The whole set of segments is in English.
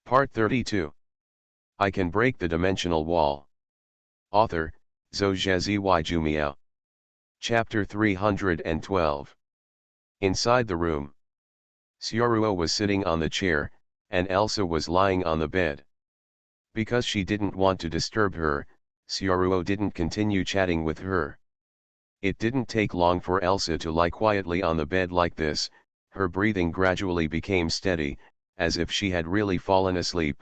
Part 32. I Can Break the Dimensional Wall. Author, Zhou Jumiao. Chapter 312. Inside the room. Xiaoruo was sitting on the chair, and Elsa was lying on the bed. Because she didn't want to disturb her, Xiaoruo didn't continue chatting with her. It didn't take long for Elsa to lie quietly on the bed like this. Her breathing gradually became steady, as if she had really fallen asleep.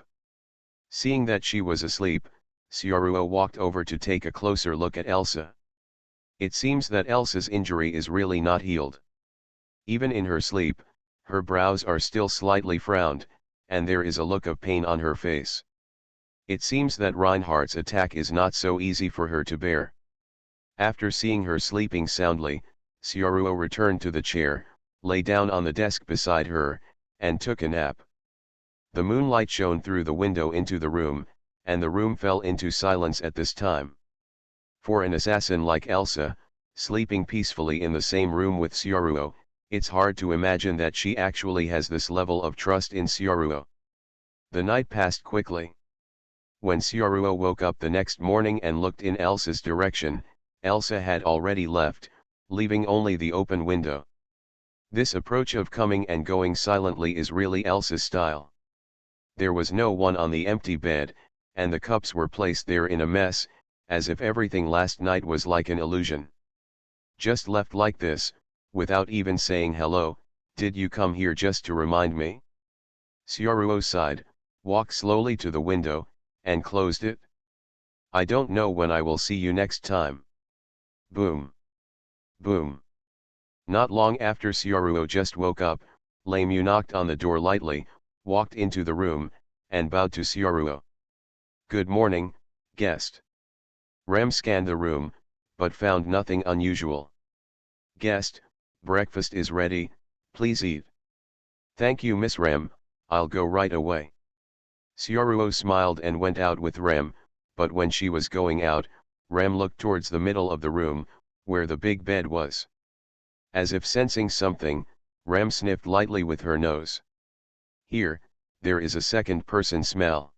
Seeing that she was asleep, Xiaoruo walked over to take a closer look at Elsa. It seems that Elsa's injury is really not healed. Even in her sleep, her brows are still slightly frowned, and there is a look of pain on her face. It seems that Reinhardt's attack is not so easy for her to bear. After seeing her sleeping soundly, Xiaoruo returned to the chair, lay down on the desk beside her, and took a nap. The moonlight shone through the window into the room, and the room fell into silence at this time. For an assassin like Elsa, sleeping peacefully in the same room with Xiaoruo, it's hard to imagine that she actually has this level of trust in Xiaoruo. The night passed quickly. When Xiaoruo woke up the next morning and looked in Elsa's direction, Elsa had already left, leaving only the open window. This approach of coming and going silently is really Elsa's style. There was no one on the empty bed, and the cups were placed there in a mess, as if everything last night was like an illusion. Just left like this, without even saying hello. Did you come here just to remind me? Xiaoruo sighed, walked slowly to the window, and closed it. I don't know when I will see you next time. Boom. Boom. Not long after Xiaoruo just woke up, Lemu knocked on the door lightly, walked into the room, and bowed to Xiaoruo. Good morning, guest. Rem scanned the room, but found nothing unusual. Guest, breakfast is ready, please eat. Thank you, Miss Rem, I'll go right away. Xiaoruo smiled and went out with Rem, but when she was going out, Rem looked towards the middle of the room, where the big bed was. As if sensing something, Rem sniffed lightly with her nose. Here, there is a second-person smell.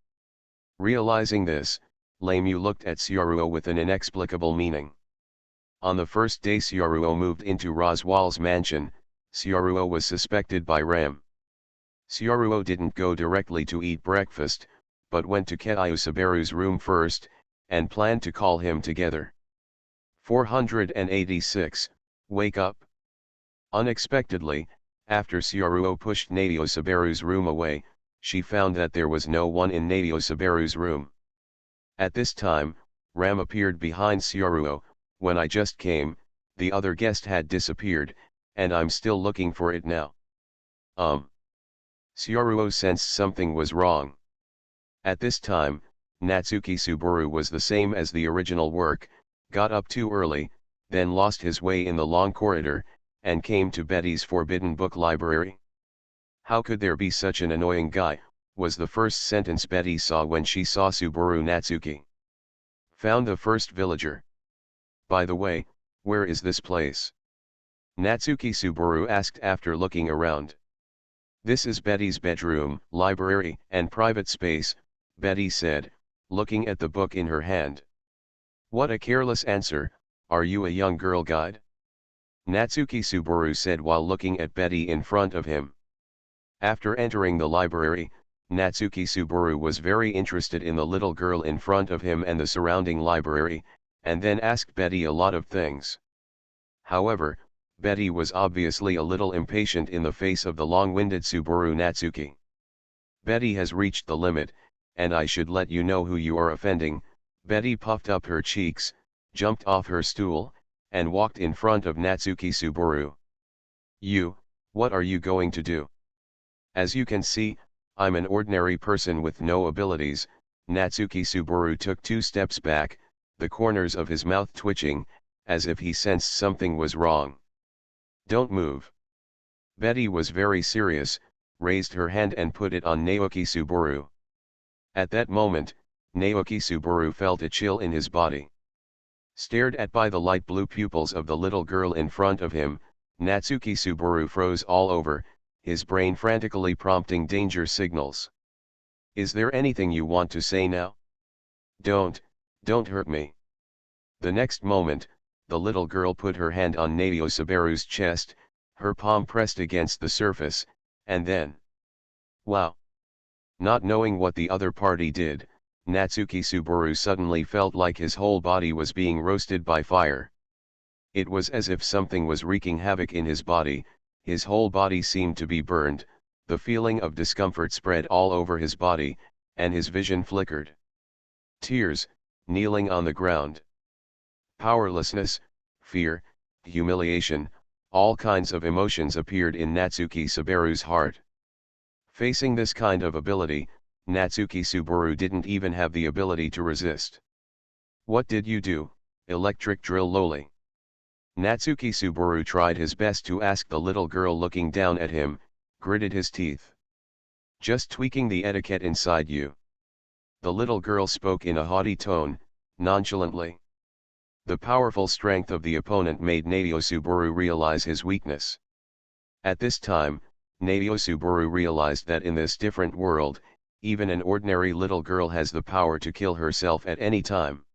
Realizing this, Lemu looked at Xiaoruo with an inexplicable meaning. On the first day Xiaoruo moved into Roswal's mansion, Xiaoruo was suspected by Rem. Xiaoruo didn't go directly to eat breakfast, but went to Keiyu Sabaru's room first, and planned to call him together. 486, Wake up. Unexpectedly, after Xiaoruo pushed Nadio Sabaru's room away, she found that there was no one in Nadio Sabaru's room. At this time, Ram appeared behind Xiaoruo. When I just came, the other guest had disappeared, and I'm still looking for it now. Xiaoruo sensed something was wrong. At this time, Natsuki Subaru was the same as the original work, got up too early, then lost his way in the long corridor, and came to Betty's forbidden book library. How could there be such an annoying guy, was the first sentence Betty saw when she saw Subaru Natsuki. Found the first villager. By the way, where is this place? Natsuki Subaru asked after looking around. This is Betty's bedroom, library, and private space, Betty said, looking at the book in her hand. What a careless answer, are you a young girl guide? Natsuki Subaru said while looking at Betty in front of him. After entering the library, Natsuki Subaru was very interested in the little girl in front of him and the surrounding library, and then asked Betty a lot of things. However, Betty was obviously a little impatient in the face of the long-winded Subaru Natsuki. Betty has reached the limit, and I should let you know who you are offending. Betty puffed up her cheeks, jumped off her stool, and walked in front of Natsuki Subaru. You, what are you going to do? As you can see, I'm an ordinary person with no abilities. Natsuki Subaru took 2 steps back, the corners of his mouth twitching, as if he sensed something was wrong. Don't move. Betty was very serious, raised her hand and put it on Naoki Subaru. At that moment, Naoki Subaru felt a chill in his body. Stared at by the light blue pupils of the little girl in front of him, Natsuki Subaru froze all over, his brain frantically prompting danger signals. Is there anything you want to say now? Don't hurt me. The next moment, the little girl put her hand on Naoya Subaru's chest, her palm pressed against the surface, and then... Wow! Not knowing what the other party did, Natsuki Subaru suddenly felt like his whole body was being roasted by fire. It was as if something was wreaking havoc in his body, his whole body seemed to be burned, the feeling of discomfort spread all over his body, and his vision flickered. Tears, kneeling on the ground. Powerlessness, fear, humiliation, all kinds of emotions appeared in Natsuki Subaru's heart. Facing this kind of ability, Natsuki Subaru didn't even have the ability to resist. What did you do, electric drill loli? Natsuki Subaru tried his best to ask the little girl looking down at him, gritted his teeth. Just tweaking the etiquette inside you. The little girl spoke in a haughty tone, nonchalantly. The powerful strength of the opponent made Naoya Subaru realize his weakness. At this time, Naoya Subaru realized that in this different world, even an ordinary little girl has the power to kill herself at any time.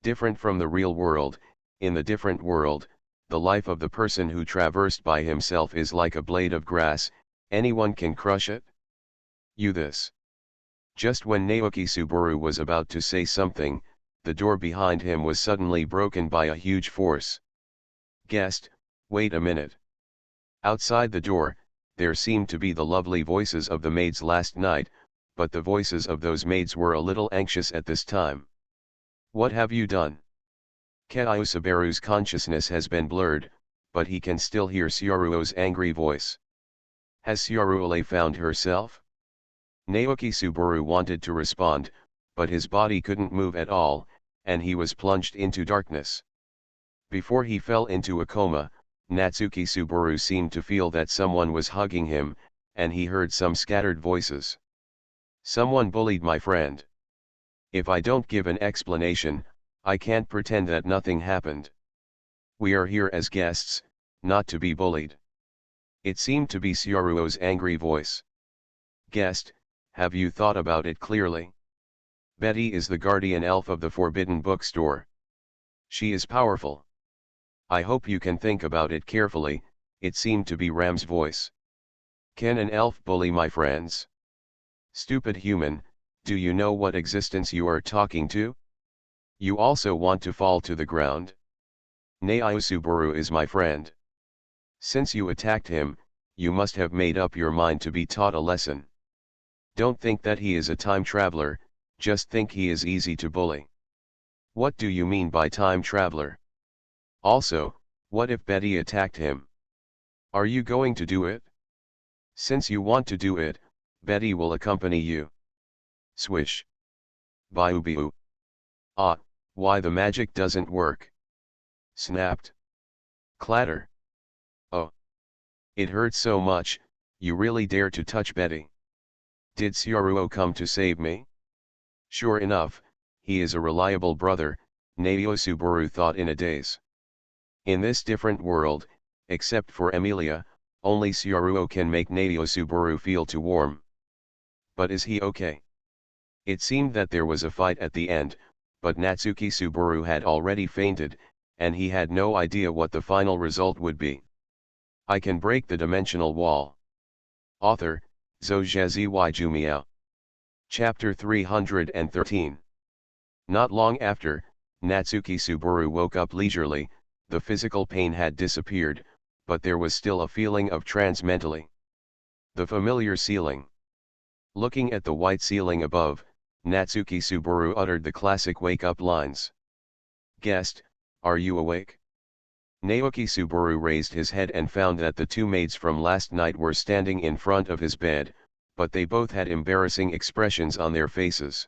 Different from the real world, in the different world, the life of the person who traversed by himself is like a blade of grass, anyone can crush it. This. Just when Naoki Subaru was about to say something, the door behind him was suddenly broken by a huge force. Guest, wait a minute. Outside the door, there seemed to be the lovely voices of the maids last night, but the voices of those maids were a little anxious at this time. What have you done? Naoya Subaru's consciousness has been blurred, but he can still hear Syaruo's angry voice. Has Syaruo found herself? Naoki Subaru wanted to respond, but his body couldn't move at all, and he was plunged into darkness. Before he fell into a coma, Natsuki Subaru seemed to feel that someone was hugging him, and he heard some scattered voices. Someone bullied my friend. If I don't give an explanation, I can't pretend that nothing happened. We are here as guests, not to be bullied. It seemed to be Syaruo's angry voice. Guest, have you thought about it clearly? Betty is the guardian elf of the Forbidden Bookstore. She is powerful. I hope you can think about it carefully, it seemed to be Ram's voice. Can an elf bully my friends? Stupid human, do you know what existence you are talking to? You also want to fall to the ground? Naoya Subaru is my friend. Since you attacked him, you must have made up your mind to be taught a lesson. Don't think that he is a time traveler, just think he is easy to bully. What do you mean by time traveler? Also, what if Betty attacked him? Are you going to do it? Since you want to do it, Betty will accompany you. Swish. Biu. Ah, why the magic doesn't work? Snapped. Clatter. Oh. It hurts so much, you really dare to touch Betty. Did Syaruo come to save me? Sure enough, he is a reliable brother, Naoya Subaru thought in a daze. In this different world, except for Emilia, only Syaruo can make Naoya Subaru feel too warm. But is he okay? It seemed that there was a fight at the end, but Natsuki Subaru had already fainted, and he had no idea what the final result would be. I can break the dimensional wall. Author, Zhou Jumiao. Chapter 313. Not long after, Natsuki Subaru woke up leisurely, the physical pain had disappeared, but there was still a feeling of trance mentally. The familiar ceiling. Looking at the white ceiling above, Natsuki Subaru uttered the classic wake-up lines. Guest, are you awake? Naoki Subaru raised his head and found that the two maids from last night were standing in front of his bed, but they both had embarrassing expressions on their faces.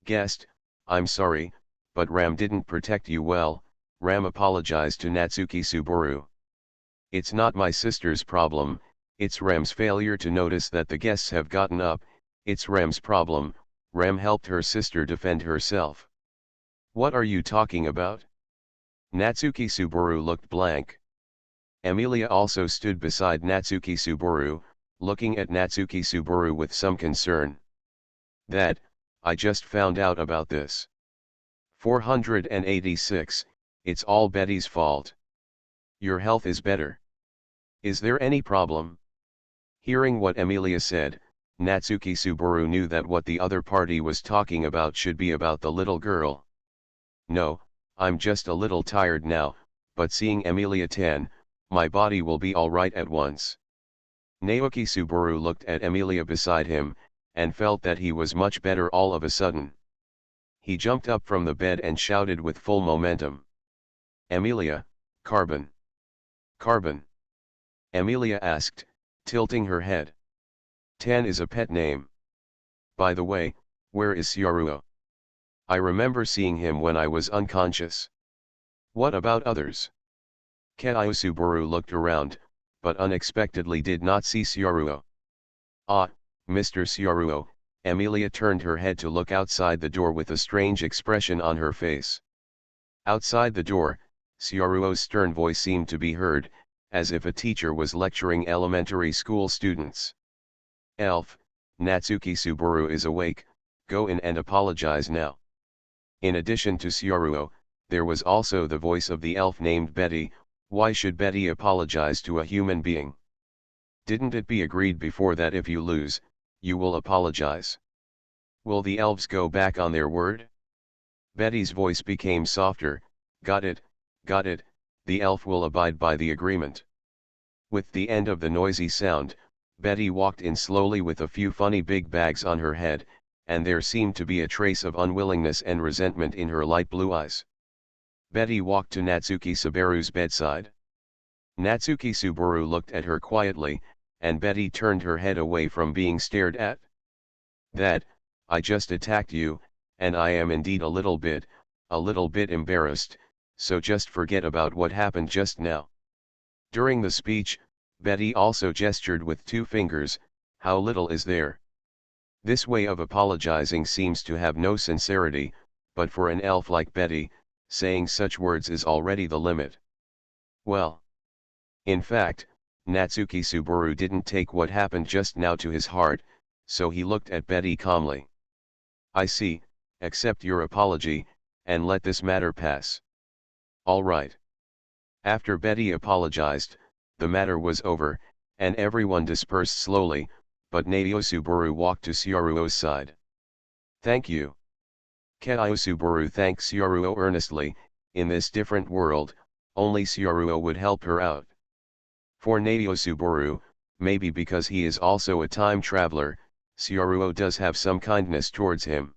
Guest, I'm sorry, but Ram didn't protect you well, Ram apologized to Natsuki Subaru. It's not my sister's problem, it's Ram's failure to notice that the guests have gotten up, it's Ram's problem, Ram helped her sister defend herself. What are you talking about? Natsuki Subaru looked blank. Emilia also stood beside Natsuki Subaru, looking at Natsuki Subaru with some concern. That, I just found out about this. 486, it's all Betty's fault. Your health is better. Is there any problem? Hearing what Emilia said, Natsuki Subaru knew that what the other party was talking about should be about the little girl. No, I'm just a little tired now, but seeing Emilia-tan, my body will be alright at once. Naoki Subaru looked at Emilia beside him, and felt that he was much better all of a sudden. He jumped up from the bed and shouted with full momentum. Emilia, carbon. Carbon. Emilia asked, tilting her head. Tan is a pet name. By the way, where is Syaruo? I remember seeing him when I was unconscious. What about others? Keiyo Subaru looked around, but unexpectedly did not see Syaruo. Ah, Mr. Syaruo, Emilia turned her head to look outside the door with a strange expression on her face. Outside the door, Syaruo's stern voice seemed to be heard, as if a teacher was lecturing elementary school students. Elf, Natsuki Subaru is awake, go in and apologize now. In addition to Syaruo, there was also the voice of the elf named Betty. Why should Betty apologize to a human being? Didn't it be agreed before that if you lose, you will apologize? Will the elves go back on their word? Betty's voice became softer. Got it, the elf will abide by the agreement. With the end of the noisy sound, Betty walked in slowly with a few funny big bags on her head, and there seemed to be a trace of unwillingness and resentment in her light blue eyes. Betty walked to Natsuki Subaru's bedside. Natsuki Subaru looked at her quietly, and Betty turned her head away from being stared at. That, I just attacked you, and I am indeed a little bit embarrassed, so just forget about what happened just now. During the speech, Betty also gestured with 2 fingers. How little is there? This way of apologizing seems to have no sincerity, but for an elf like Betty, saying such words is already the limit. Well. In fact, Natsuki Subaru didn't take what happened just now to his heart, so he looked at Betty calmly. I see, accept your apology, and let this matter pass. All right. After Betty apologized, the matter was over, and everyone dispersed slowly, but Naoki Subaru walked to Syaruo's side. Thank you. Keiyo Subaru thanked Syaruo earnestly. In this different world, only Syaruo would help her out. For Naoki Subaru, maybe because he is also a time traveler, Syaruo does have some kindness towards him.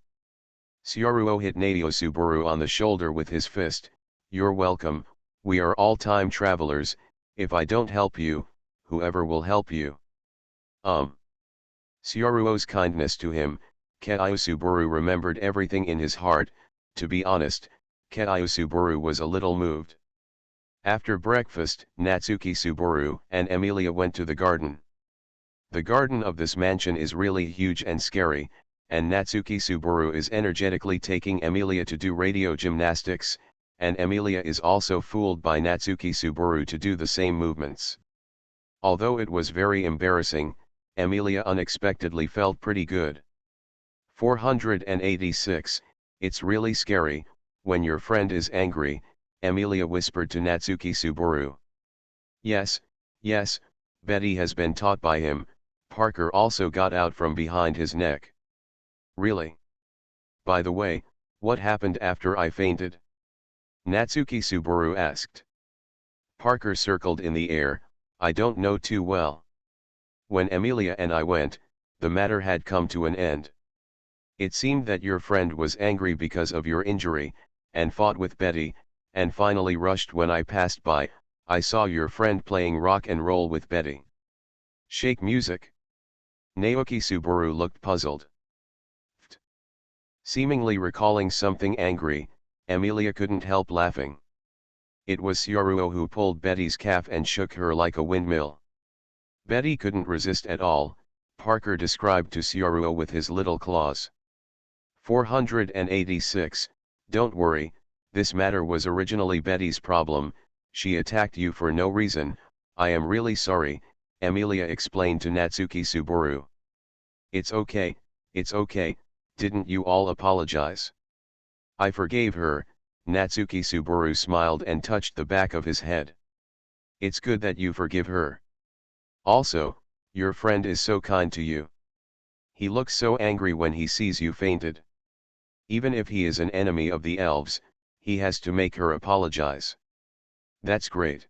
Syaruo hit Naoki Subaru on the shoulder with his fist. You're welcome, we are all time travelers. If I don't help you, whoever will help you? Syaruo's kindness to him, Keiyo Subaru remembered everything in his heart. To be honest, Keiyo Subaru was a little moved. After breakfast, Natsuki Subaru and Emilia went to the garden. The garden of this mansion is really huge and scary, and Natsuki Subaru is energetically taking Emilia to do radio gymnastics, and Emilia is also fooled by Natsuki Subaru to do the same movements. Although it was very embarrassing, Emilia unexpectedly felt pretty good. 486, it's really scary, when your friend is angry, Emilia whispered to Natsuki Subaru. Yes, Betty has been taught by him. Parker also got out from behind his neck. Really? By the way, what happened after I fainted? Natsuki Subaru asked. Parker circled in the air. I don't know too well. When Emilia and I went, the matter had come to an end. It seemed that your friend was angry because of your injury, and fought with Betty, and finally rushed. When I passed by, I saw your friend playing rock and roll with Betty. Shake music? Naoki Subaru looked puzzled. Seemingly recalling something angry, Emilia couldn't help laughing. It was Syaruo who pulled Betty's calf and shook her like a windmill. Betty couldn't resist at all, Parker described to Syaruo with his little claws. 486, don't worry, this matter was originally Betty's problem. She attacked you for no reason. I am really sorry, Emilia explained to Natsuki Subaru. It's okay, Didn't you all apologize? I forgave her. Natsuki Subaru smiled and touched the back of his head. It's good that you forgive her. Also, your friend is so kind to you. He looks so angry when he sees you fainted. Even if he is an enemy of the elves, he has to make her apologize. That's great.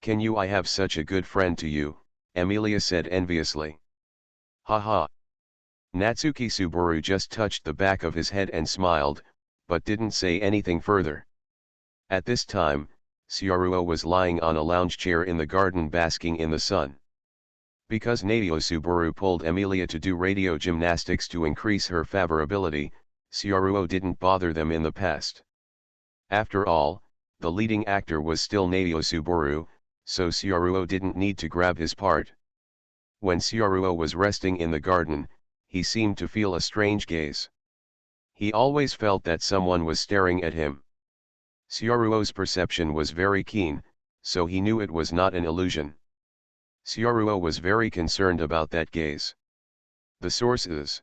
Can you? I have such a good friend to you, Emilia said enviously. Haha. Natsuki Subaru just touched the back of his head and smiled, but didn't say anything further. At this time, Syaruo was lying on a lounge chair in the garden basking in the sun. Because Nadio Subaru pulled Emilia to do radio gymnastics to increase her favorability, Syaruo didn't bother them in the past. After all, the leading actor was still Nadio Subaru, so Syaruo didn't need to grab his part. When Syaruo was resting in the garden, he seemed to feel a strange gaze. He always felt that someone was staring at him. Syaruo's perception was very keen, so he knew it was not an illusion. Syaruo was very concerned about that gaze. The source is.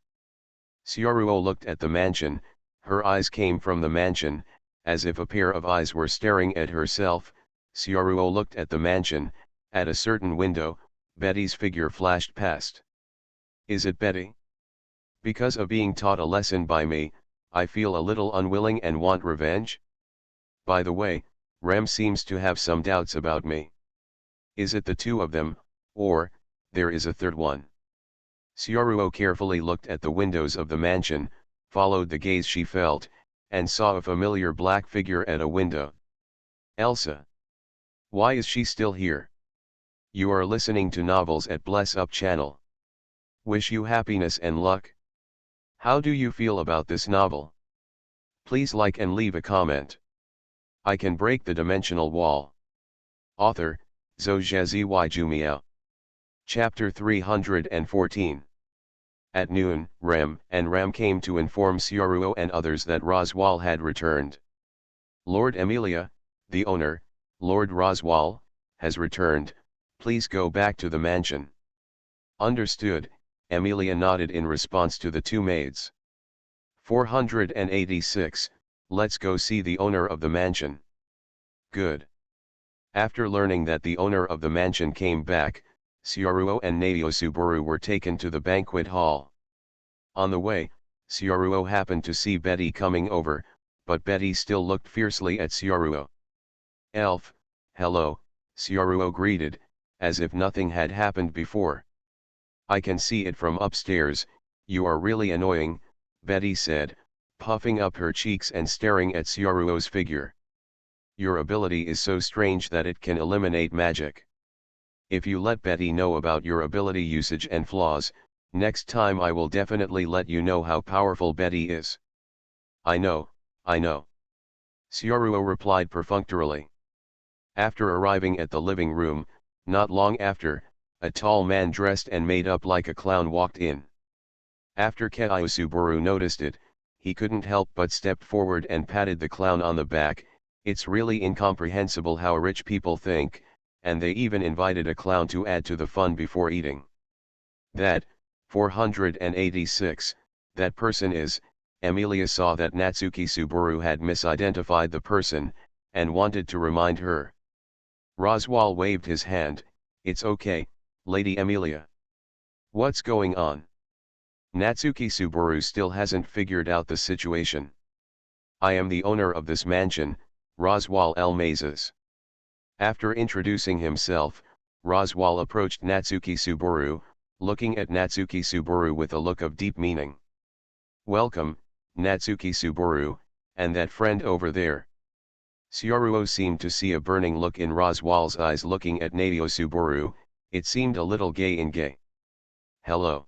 Syaruo looked at the mansion, her eyes came from the mansion, as if a pair of eyes were staring at herself. Syaruo looked at the mansion, at a certain window, Betty's figure flashed past. Is it Betty? Because of being taught a lesson by me, I feel a little unwilling and want revenge? By the way, Rem seems to have some doubts about me. Is it the two of them, or, there is a third one? Syaruo carefully looked at the windows of the mansion, followed the gaze she felt, and saw a familiar black figure at a window. Elsa. Why is she still here? You are listening to novels at Bless Up channel. Wish you happiness and luck. How do you feel about this novel? Please like and leave a comment. I can break the dimensional wall. Author, Zhou Jumiao. Chapter 314. At noon, Ram came to inform Syaruo and others that Roswal had returned. Lord Emilia, the owner, Lord Roswal, has returned, please go back to the mansion. Understood, Emilia nodded in response to the two maids. 486, let's go see the owner of the mansion. Good. After learning that the owner of the mansion came back, Syaruo and Nadio Subaru were taken to the banquet hall. On the way, Syaruo happened to see Betty coming over, but Betty still looked fiercely at Syaruo. Elf, hello, Syaruo greeted, as if nothing had happened before. I can see it from upstairs, you are really annoying, Betty said, puffing up her cheeks and staring at Syaruo's figure. Your ability is so strange that it can eliminate magic. If you let Betty know about your ability usage and flaws, next time I will definitely let you know how powerful Betty is. I know. Syaruo replied perfunctorily. After arriving at the living room, not long after, a tall man dressed and made up like a clown walked in. After Keiyo Subaru noticed it, he couldn't help but stepped forward and patted the clown on the back. It's really incomprehensible how rich people think, and they even invited a clown to add to the fun before eating. That, 486, that person is, Emilia saw that Natsuki Subaru had misidentified the person, and wanted to remind her. Roswal waved his hand, it's okay, Lady Emilia. What's going on? Natsuki Subaru still hasn't figured out the situation. I am the owner of this mansion, Roswal El Mazes. After introducing himself, Roswal approached Natsuki Subaru, looking at Natsuki Subaru with a look of deep meaning. Welcome, Natsuki Subaru, and that friend over there. Syaruo seemed to see a burning look in Roswal's eyes looking at Nadio Subaru, it seemed a little gay in gay. Hello.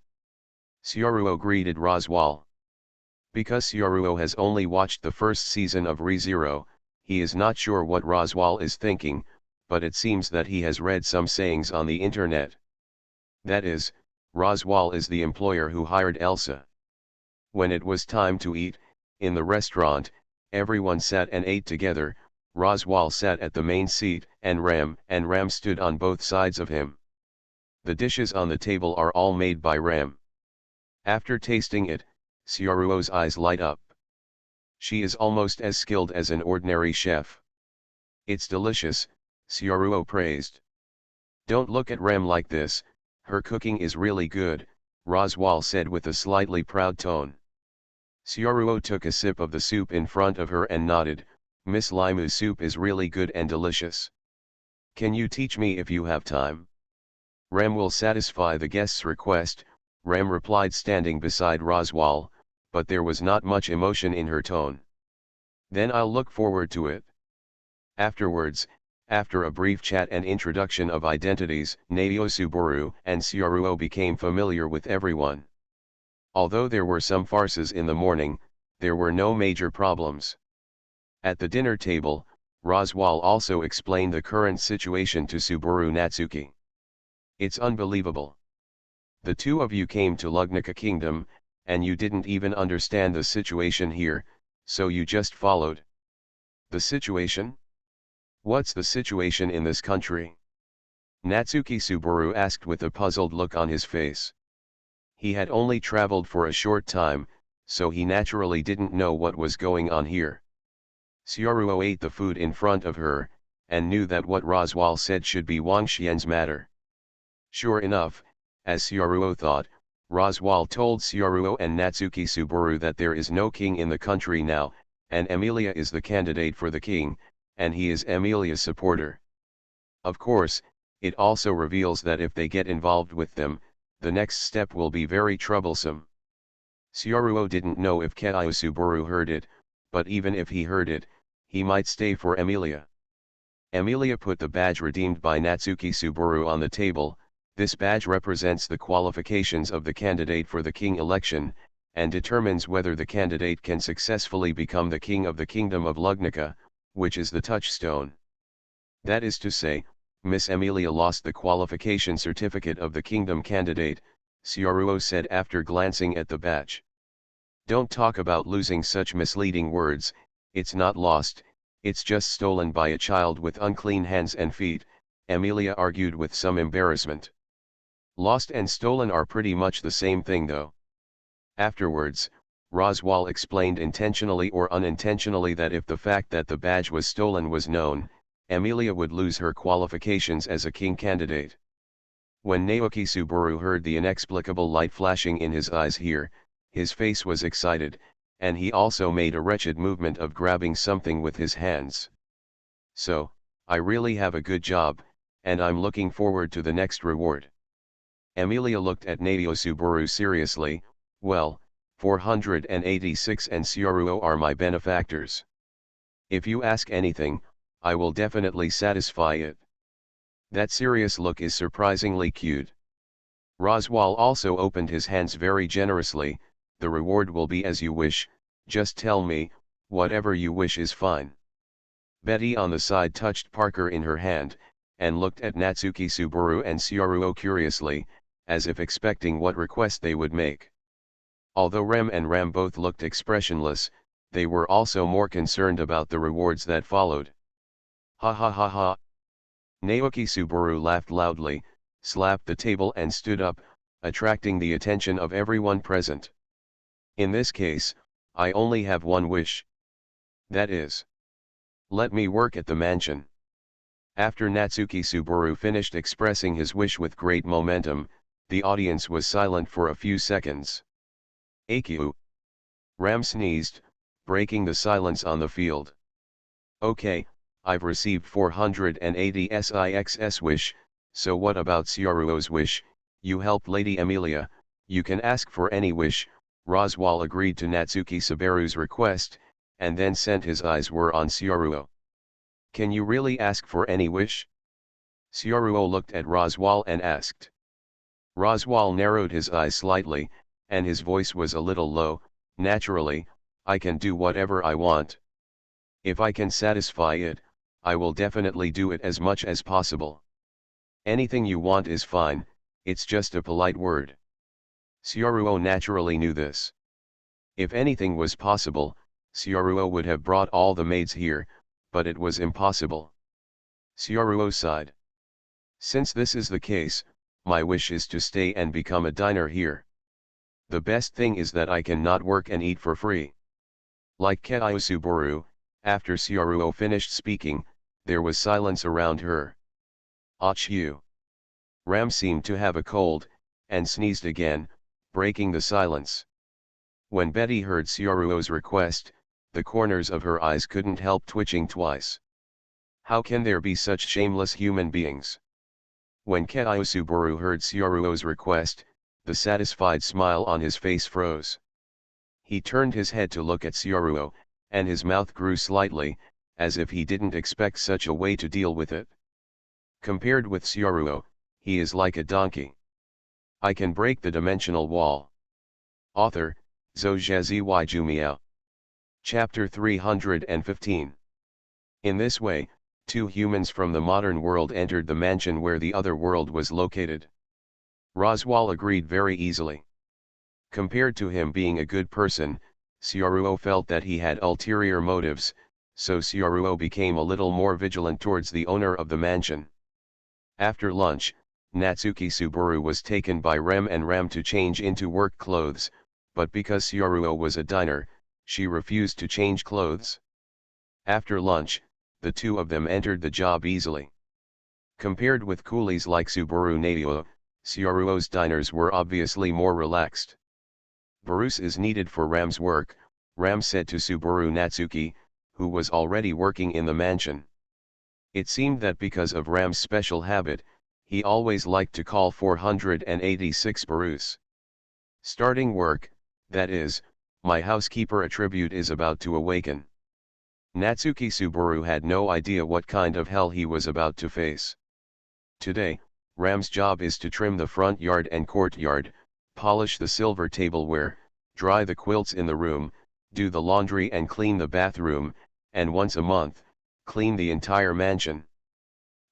Syaruo greeted Roswal. Because Syaruo has only watched the first season of ReZero, he is not sure what Roswal is thinking, but it seems that he has read some sayings on the internet. That is, Roswal is the employer who hired Elsa. When it was time to eat, in the restaurant, everyone sat and ate together. Roswal sat at the main seat, and Ram stood on both sides of him. The dishes on the table are all made by Ram. After tasting it, Syaruo's eyes light up. She is almost as skilled as an ordinary chef. It's delicious, Syaruo praised. Don't look at Rem like this, her cooking is really good, Roswal said with a slightly proud tone. Syaruo took a sip of the soup in front of her and nodded, Miss Limu's soup is really good and delicious. Can you teach me if you have time? Rem will satisfy the guest's request, Rem replied standing beside Roswal, but there was not much emotion in her tone. Then I'll look forward to it. Afterwards, after a brief chat and introduction of identities, Naosuboru and Syaruo became familiar with everyone. Although there were some farces in the morning, there were no major problems. At the dinner table, Roswal also explained the current situation to Subaru Natsuki. It's unbelievable. The two of you came to Lugnica Kingdom, and you didn't even understand the situation here, so you just followed. The situation? What's the situation in this country? Natsuki Subaru asked with a puzzled look on his face. He had only traveled for a short time, so he naturally didn't know what was going on here. Syaruo ate the food in front of her, and knew that what Roswal said should be Wang Xian's matter. Sure enough, as Syaruo thought, Roswal told Syaruo and Natsuki Subaru that there is no king in the country now, and Emilia is the candidate for the king, and he is Emilia's supporter. Of course, it also reveals that if they get involved with them, the next step will be very troublesome. Syaruo didn't know if Keiyo Subaru heard it, but even if he heard it, he might stay for Emilia. Emilia put the badge redeemed by Natsuki Subaru on the table. This badge represents the qualifications of the candidate for the king election, and determines whether the candidate can successfully become the king of the Kingdom of Lugnica, which is the touchstone. That is to say, Miss Emilia lost the qualification certificate of the kingdom candidate, Syaruo said after glancing at the badge. Don't talk about losing such misleading words, it's not lost, it's just stolen by a child with unclean hands and feet, Emilia argued with some embarrassment. Lost and stolen are pretty much the same thing though. Afterwards, Roswal explained intentionally or unintentionally that if the fact that the badge was stolen was known, Emilia would lose her qualifications as a king candidate. When Naoki Subaru heard the inexplicable light flashing in his eyes here, his face was excited, and he also made a wretched movement of grabbing something with his hands. So, I really have a good job, and I'm looking forward to the next reward. Emilia looked at Naosuboru seriously, well, 486 and Syaruo are my benefactors. If you ask anything, I will definitely satisfy it. That serious look is surprisingly cute. Roswal also opened his hands very generously, the reward will be as you wish, just tell me, whatever you wish is fine. Betty on the side touched Parker in her hand, and looked at Natsuki Subaru and Syaruo curiously, as if expecting what request they would make. Although Rem and Ram both looked expressionless, they were also more concerned about the rewards that followed. Ha ha ha ha. Naoki Subaru laughed loudly, slapped the table and stood up, attracting the attention of everyone present. In this case, I only have one wish. That is, let me work at the mansion. After Natsuki Subaru finished expressing his wish with great momentum, the audience was silent for a few seconds. Akio. Ram sneezed, breaking the silence on the field. Okay, I've received 480 SIX's wish, so what about Syaruo's wish? You helped Lady Emilia, you can ask for any wish. Roswal agreed to Natsuki Subaru's request, and then sent his eyes were on Syaruo. Can you really ask for any wish? Syaruo looked at Roswal and asked. Roswal narrowed his eyes slightly, and his voice was a little low. Naturally, I can do whatever I want. If I can satisfy it, I will definitely do it as much as possible. Anything you want is fine, it's just a polite word. Syaruo naturally knew this. If anything was possible, Syaruo would have brought all the maids here, but it was impossible. Syaruo sighed. Since this is the case, my wish is to stay and become a diner here. The best thing is that I can not work and eat for free. Like Keiosuburu, after Syaruo finished speaking, there was silence around her. Achoo! Ram seemed to have a cold, and sneezed again, breaking the silence. When Betty heard Syaruo's request, the corners of her eyes couldn't help twitching twice. How can there be such shameless human beings? When Keiosuburu heard Syaruo's request, the satisfied smile on his face froze. He turned his head to look at Syaruo, and his mouth grew slightly, as if he didn't expect such a way to deal with it. Compared with Syaruo, he is like a donkey. I can break the dimensional wall. Author, Zhou Jumiao. Chapter 315. In this way, two humans from the modern world entered the mansion where the other world was located. Roswal agreed very easily. Compared to him being a good person, Syaruo felt that he had ulterior motives, so Syaruo became a little more vigilant towards the owner of the mansion. After lunch, Natsuki Suburu was taken by Rem and Ram to change into work clothes, but because Syaruo was a diner, she refused to change clothes. After lunch, the two of them entered the job easily. Compared with coolies like Suburu Nadio, Syaruo's diners were obviously more relaxed. Barus is needed for Ram's work, Ram said to Suburu Natsuki, who was already working in the mansion. It seemed that because of Ram's special habit, he always liked to call 486 Barus. Starting work, that is, my housekeeper attribute is about to awaken. Natsuki Suburu had no idea what kind of hell he was about to face. Today, Ram's job is to trim the front yard and courtyard, polish the silver tableware, dry the quilts in the room, do the laundry and clean the bathroom, and once a month, clean the entire mansion.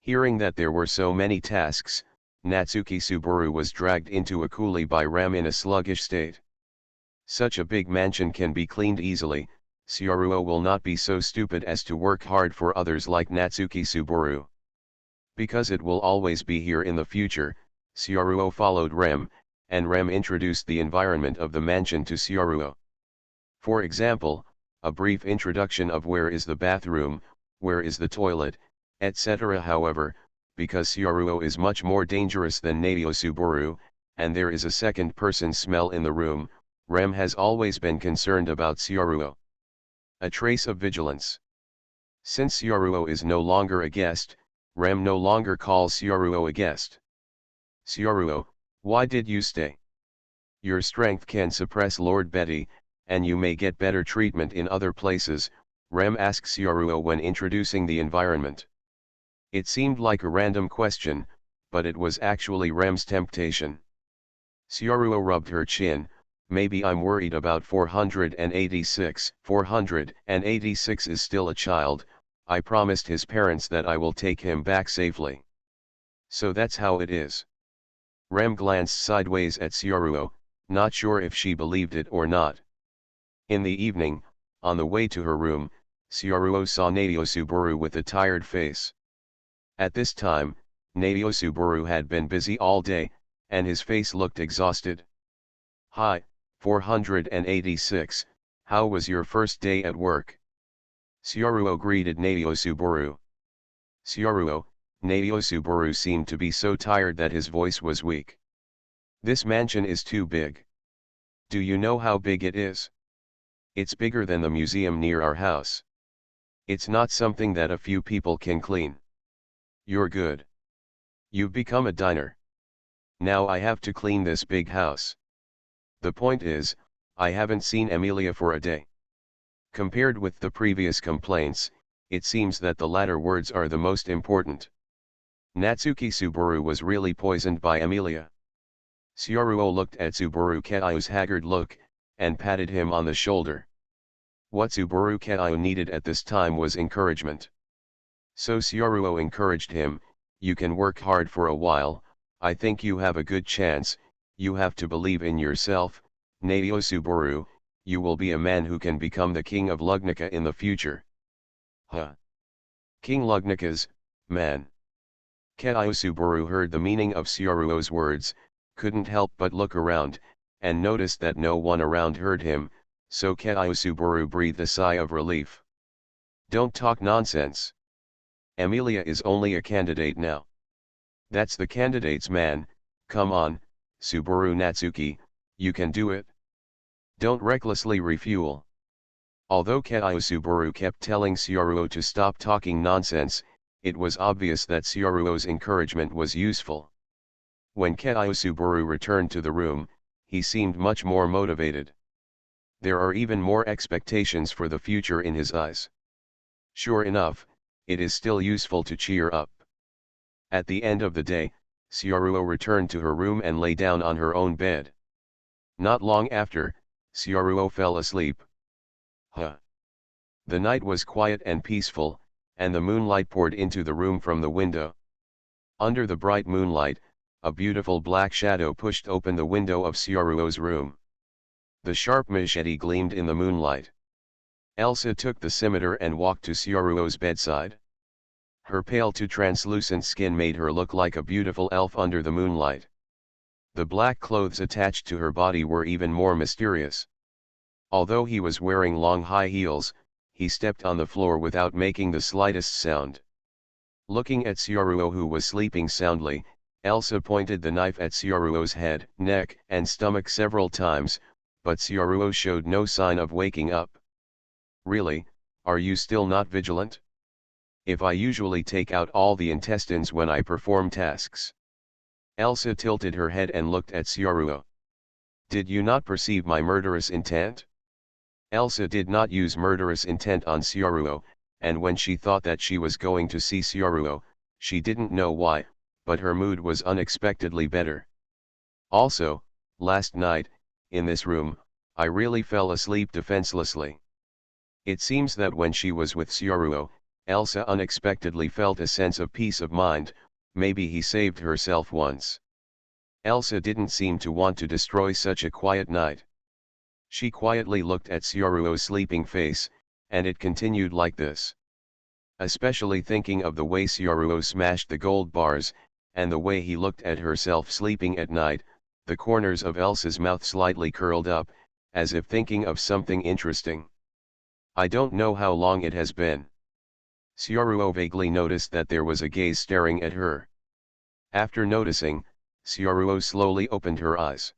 Hearing that there were so many tasks, Natsuki Suburu was dragged into a coolie by Ram in a sluggish state. Such a big mansion can be cleaned easily, Syaruo will not be so stupid as to work hard for others like Natsuki Suburu. Because it will always be here in the future, Syaruo followed Rem, and Rem introduced the environment of the mansion to Syaruo. For example, a brief introduction of where is the bathroom, where is the toilet, etc. However, because Syaruo is much more dangerous than Nadio Suburu, and there is a second person smell in the room, Rem has always been concerned about Syaruo. A trace of vigilance. Since Syaruo is no longer a guest, Rem no longer calls Syaruo a guest. Syaruo, why did you stay? Your strength can suppress Lord Betty, and you may get better treatment in other places, Rem asks Syaruo when introducing the environment. It seemed like a random question, but it was actually Rem's temptation. Syaruo rubbed her chin. Maybe I'm worried about 486. 486 is still a child. I promised his parents that I will take him back safely. So that's how it is. Rem glanced sideways at Syaruo, not sure if she believed it or not. In the evening, on the way to her room, Syaruo saw Nadio Suburu with a tired face. At this time, Nadio Suburu had been busy all day, and his face looked exhausted. Hi, 486, how was your first day at work? Syaruo greeted Nadio Suburu. Syaruo, Nadio Suburu seemed to be so tired that his voice was weak. This mansion is too big. Do you know how big it is? It's bigger than the museum near our house. It's not something that a few people can clean. You're good. You've become a diner. Now I have to clean this big house. The point is, I haven't seen Emilia for a day. Compared with the previous complaints, it seems that the latter words are the most important. Natsuki Suburu was really poisoned by Emilia. Syaruo looked at Suburu Keio's haggard look, and patted him on the shoulder. What Suburu Keio needed at this time was encouragement. So Syaruo encouraged him, you can work hard for a while, I think you have a good chance, you have to believe in yourself, Nadio Suburu, you will be a man who can become the king of Lugnica in the future. Huh? King Lugnica's, man. Keio Suburu heard the meaning of Syaruo's words, couldn't help but look around, and noticed that no one around heard him, so Keiosuburu breathed a sigh of relief. Don't talk nonsense. Emilia is only a candidate now. That's the candidates, man. Come on, Subaru Natsuki, you can do it. Don't recklessly refuel. Although Keiosuburu kept telling Syaruo to stop talking nonsense, it was obvious that Syaruo's encouragement was useful. When Keiosuburu returned to the room, he seemed much more motivated. There are even more expectations for the future in his eyes. Sure enough, it is still useful to cheer up. At the end of the day, Syaruo returned to her room and lay down on her own bed. Not long after, Syaruo fell asleep. The night was quiet and peaceful, and the moonlight poured into the room from the window. Under the bright moonlight, a beautiful black shadow pushed open the window of Syaruo's room. The sharp machete gleamed in the moonlight. Elsa took the scimitar and walked to Syaruo's bedside. Her pale to translucent skin made her look like a beautiful elf under the moonlight. The black clothes attached to her body were even more mysterious. Although he was wearing long high heels, he stepped on the floor without making the slightest sound. Looking at Syaruo, who was sleeping soundly, Elsa pointed the knife at Syaruo's head, neck, and stomach several times, but Syaruo showed no sign of waking up. Really, are you still not vigilant? If I usually take out all the intestines when I perform tasks. Elsa tilted her head and looked at Syaruo. Did you not perceive my murderous intent? Elsa did not use murderous intent on Syaruo, and when she thought that she was going to see Syaruo, she didn't know why, but her mood was unexpectedly better. Also, last night, in this room, I really fell asleep defenselessly. It seems that when she was with Syaruo, Elsa unexpectedly felt a sense of peace of mind. Maybe he saved herself once. Elsa didn't seem to want to destroy such a quiet night. She quietly looked at Syaruo's sleeping face, and it continued like this. Especially thinking of the way Syaruo smashed the gold bars, and the way he looked at herself sleeping at night, the corners of Elsa's mouth slightly curled up, as if thinking of something interesting. I don't know how long it has been. Syaruo vaguely noticed that there was a gaze staring at her. After noticing, Syaruo slowly opened her eyes.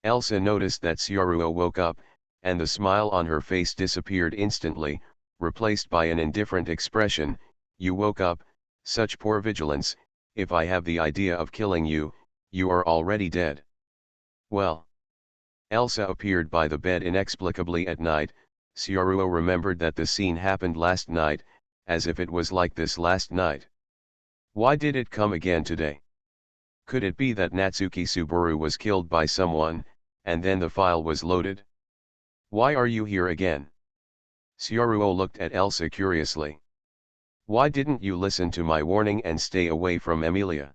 Elsa noticed that Syaruo woke up, and the smile on her face disappeared instantly, replaced by an indifferent expression. You woke up, such poor vigilance. If I have the idea of killing you, you are already dead. Well. Elsa appeared by the bed inexplicably at night. Syaruo remembered that the scene happened last night, as if it was like this last night. Why did it come again today? Could it be that Natsuki Subaru was killed by someone, and then the file was loaded? Why are you here again? Syaruo looked at Elsa curiously. Why didn't you listen to my warning and stay away from Emilia?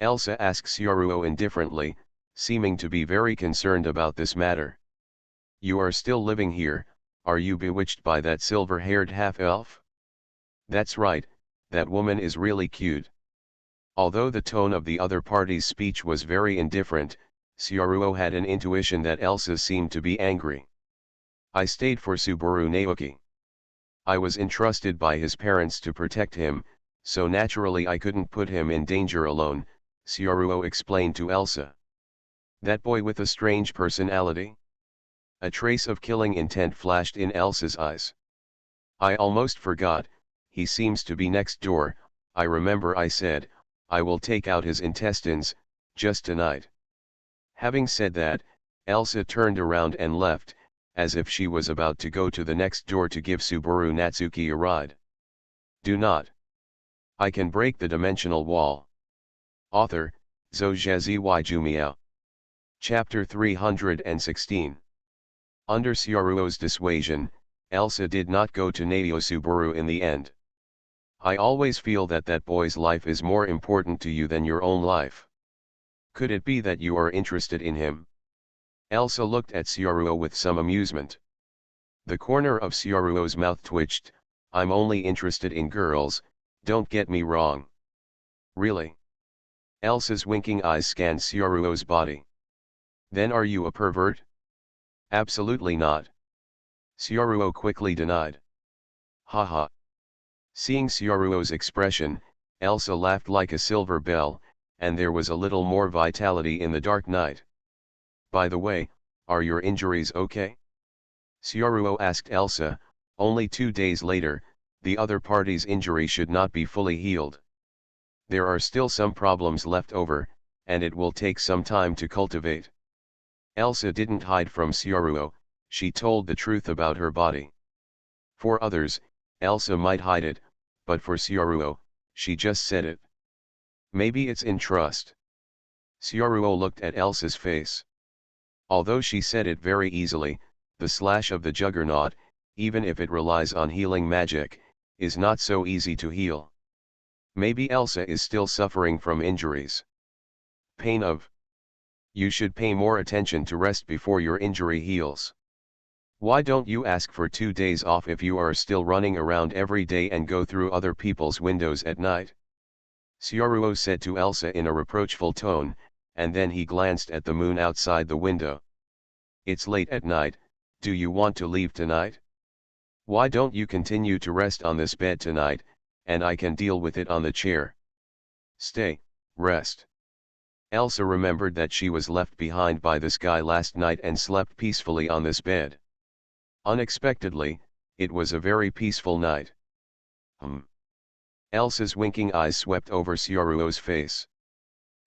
Elsa asked Syaruo indifferently, seeming to be very concerned about this matter. You are still living here, are you bewitched by that silver-haired half-elf? That's right, that woman is really cute. Although the tone of the other party's speech was very indifferent, Syaruo had an intuition that Elsa seemed to be angry. I stayed for Subaru Naoki. I was entrusted by his parents to protect him, so naturally I couldn't put him in danger alone, Syaruo explained to Elsa. That boy with a strange personality? A trace of killing intent flashed in Elsa's eyes. I almost forgot, he seems to be next door. I remember I said, I will take out his intestines, just tonight. Having said that, Elsa turned around and left, as if she was about to go to the next door to give Subaru Natsuki a ride. Do not. I can break the dimensional wall. Author, Zhou Jumiao. Chapter 316. Under Syaruo's dissuasion, Elsa did not go to Naosubaru in the end. I always feel that that boy's life is more important to you than your own life. Could it be that you are interested in him? Elsa looked at Syaruo with some amusement. The corner of Syaruo's mouth twitched. I'm only interested in girls, don't get me wrong. Really? Elsa's winking eyes scanned Syaruo's body. Then are you a pervert? Absolutely not. Sioruo quickly denied. Haha. Seeing Sioruo's expression, Elsa laughed like a silver bell, and there was a little more vitality in the dark night. By the way, are your injuries okay? Sioruo asked Elsa. Only 2 days later, the other party's injury should not be fully healed. There are still some problems left over, and it will take some time to cultivate. Elsa didn't hide from Sioruo, she told the truth about her body. For others, Elsa might hide it, but for Sioruo, she just said it. Maybe it's in trust. Sioruo looked at Elsa's face. Although she said it very easily, the slash of the juggernaut, even if it relies on healing magic, is not so easy to heal. Maybe Elsa is still suffering from injuries. Pain of. You should pay more attention to rest before your injury heals. Why don't you ask for 2 days off if you are still running around every day and go through other people's windows at night? Sioruo said to Elsa in a reproachful tone, and then he glanced at the moon outside the window. It's late at night, do you want to leave tonight? Why don't you continue to rest on this bed tonight, and I can deal with it on the chair. Stay, rest. Elsa remembered that she was left behind by this guy last night and slept peacefully on this bed. Unexpectedly, it was a very peaceful night. Elsa's winking eyes swept over Sioruo's face.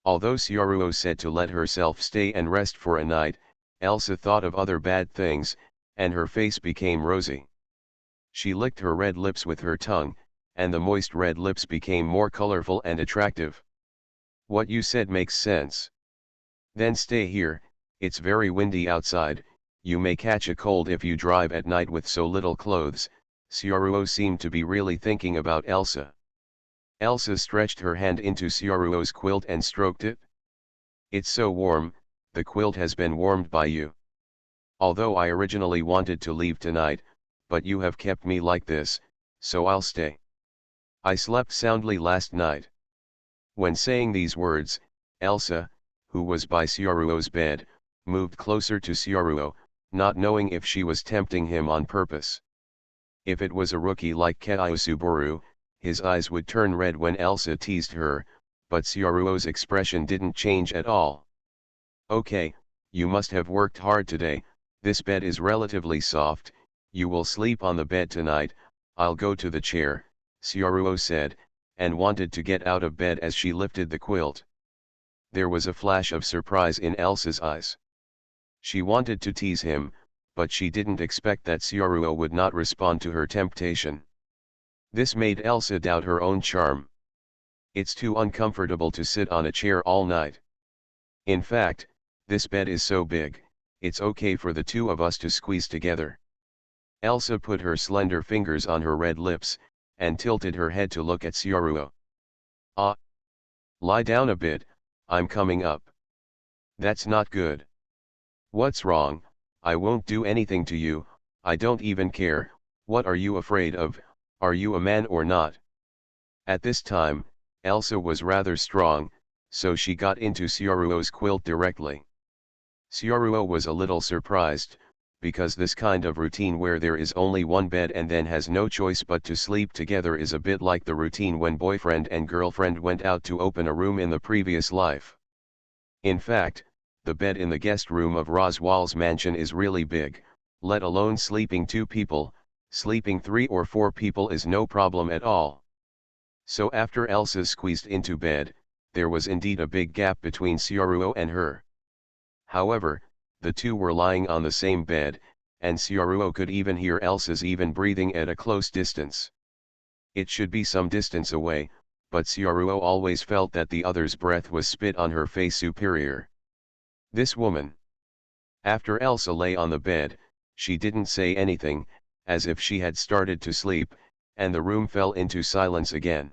Although Sioruo said to let herself stay and rest for a night, Elsa thought of other bad things, and her face became rosy. She licked her red lips with her tongue, and the moist red lips became more colorful and attractive. What you said makes sense. Then stay here, it's very windy outside, you may catch a cold if you drive at night with so little clothes. Sioruo seemed to be really thinking about Elsa. Elsa stretched her hand into Sioruo's quilt and stroked it. It's so warm, the quilt has been warmed by you. Although I originally wanted to leave tonight, but you have kept me like this, so I'll stay. I slept soundly last night. When saying these words, Elsa, who was by Sioruo's bed, moved closer to Sioruo, not knowing if she was tempting him on purpose. If it was a rookie like Keiosuburu, his eyes would turn red when Elsa teased her, but Sioruo's expression didn't change at all. Okay, you must have worked hard today, this bed is relatively soft, you will sleep on the bed tonight, I'll go to the chair, Sioruo said, and wanted to get out of bed as she lifted the quilt. There was a flash of surprise in Elsa's eyes. She wanted to tease him, but she didn't expect that Sioruo would not respond to her temptation. This made Elsa doubt her own charm. It's too uncomfortable to sit on a chair all night. In fact, this bed is so big, it's okay for the two of us to squeeze together. Elsa put her slender fingers on her red lips, and tilted her head to look at Sioruo. Ah! Lie down a bit, I'm coming up. That's not good. What's wrong? I won't do anything to you, I don't even care, what are you afraid of, are you a man or not? At this time, Elsa was rather strong, so she got into Sioruo's quilt directly. Sioruo was a little surprised, because this kind of routine where there is only one bed and then has no choice but to sleep together is a bit like the routine when boyfriend and girlfriend went out to open a room in the previous life. In fact, the bed in the guest room of Roswell's mansion is really big, let alone sleeping 2 people, sleeping 3 or 4 people is no problem at all. So after Elsa squeezed into bed, there was indeed a big gap between Sioruo and her. However, the two were lying on the same bed, and Sioruo could even hear Elsa's even breathing at a close distance. It should be some distance away, but Sioruo always felt that the other's breath was spit on her face superior. This woman. After Elsa lay on the bed, she didn't say anything, as if she had started to sleep, and the room fell into silence again.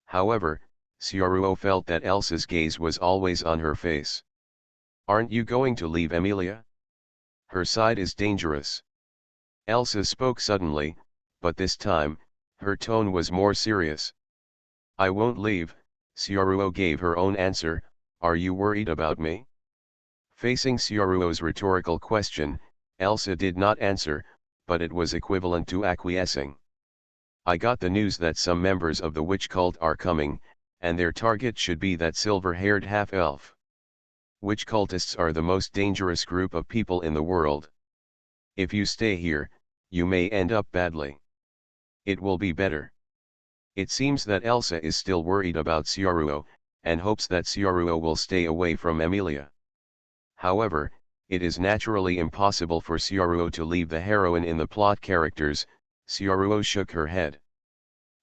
However, Sioruo felt that Elsa's gaze was always on her face. Aren't you going to leave Emilia? Her side is dangerous. Elsa spoke suddenly, but this time, her tone was more serious. I won't leave, Sioruo gave her own answer, are you worried about me? Facing Sioruo's rhetorical question, Elsa did not answer, but it was equivalent to acquiescing. I got the news that some members of the witch cult are coming, and their target should be that silver-haired half-elf. Witch cultists are the most dangerous group of people in the world. If you stay here, you may end up badly. It will be better. It seems that Elsa is still worried about Sioruo, and hopes that Sioruo will stay away from Emilia. However, it is naturally impossible for Sioruo to leave the heroine in the plot characters. Sioruo shook her head.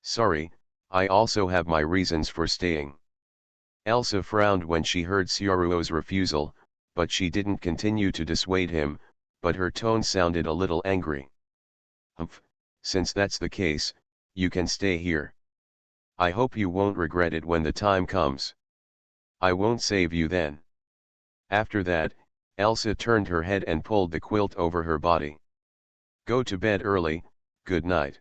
Sorry, I also have my reasons for staying. Elsa frowned when she heard Sioruo's refusal, but she didn't continue to dissuade him, but her tone sounded a little angry. Humph, since that's the case, you can stay here. I hope you won't regret it when the time comes. I won't save you then. After that, Elsa turned her head and pulled the quilt over her body. Go to bed early, good night.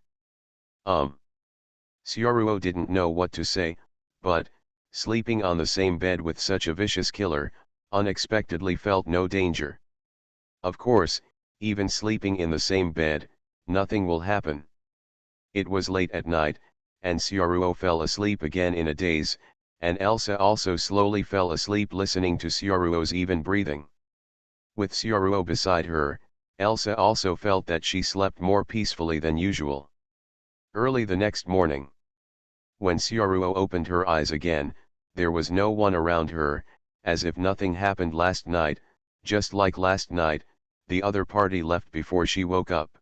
Sioruo didn't know what to say, but, sleeping on the same bed with such a vicious killer, unexpectedly felt no danger. Of course, even sleeping in the same bed, nothing will happen. It was late at night, and Sioruo fell asleep again in a daze, and Elsa also slowly fell asleep listening to Sioruo's even breathing. With Sioruo beside her, Elsa also felt that she slept more peacefully than usual. Early the next morning, when Sioruo opened her eyes again, there was no one around her, as if nothing happened last night. Just like last night, the other party left before she woke up.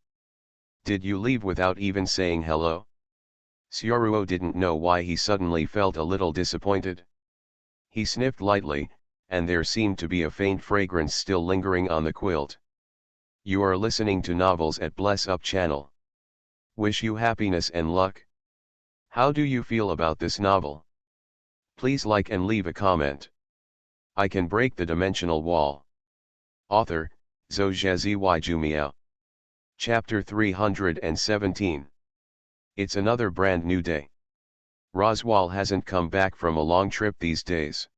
Did you leave without even saying hello? Sioruo didn't know why he suddenly felt a little disappointed. He sniffed lightly, and there seemed to be a faint fragrance still lingering on the quilt. You are listening to novels at Bless Up channel. Wish you happiness and luck. How do you feel about this novel? Please like and leave a comment. I can break the dimensional wall. Author, Zhou Miao. Chapter 317. It's another brand new day. Roswell hasn't come back from a long trip these days.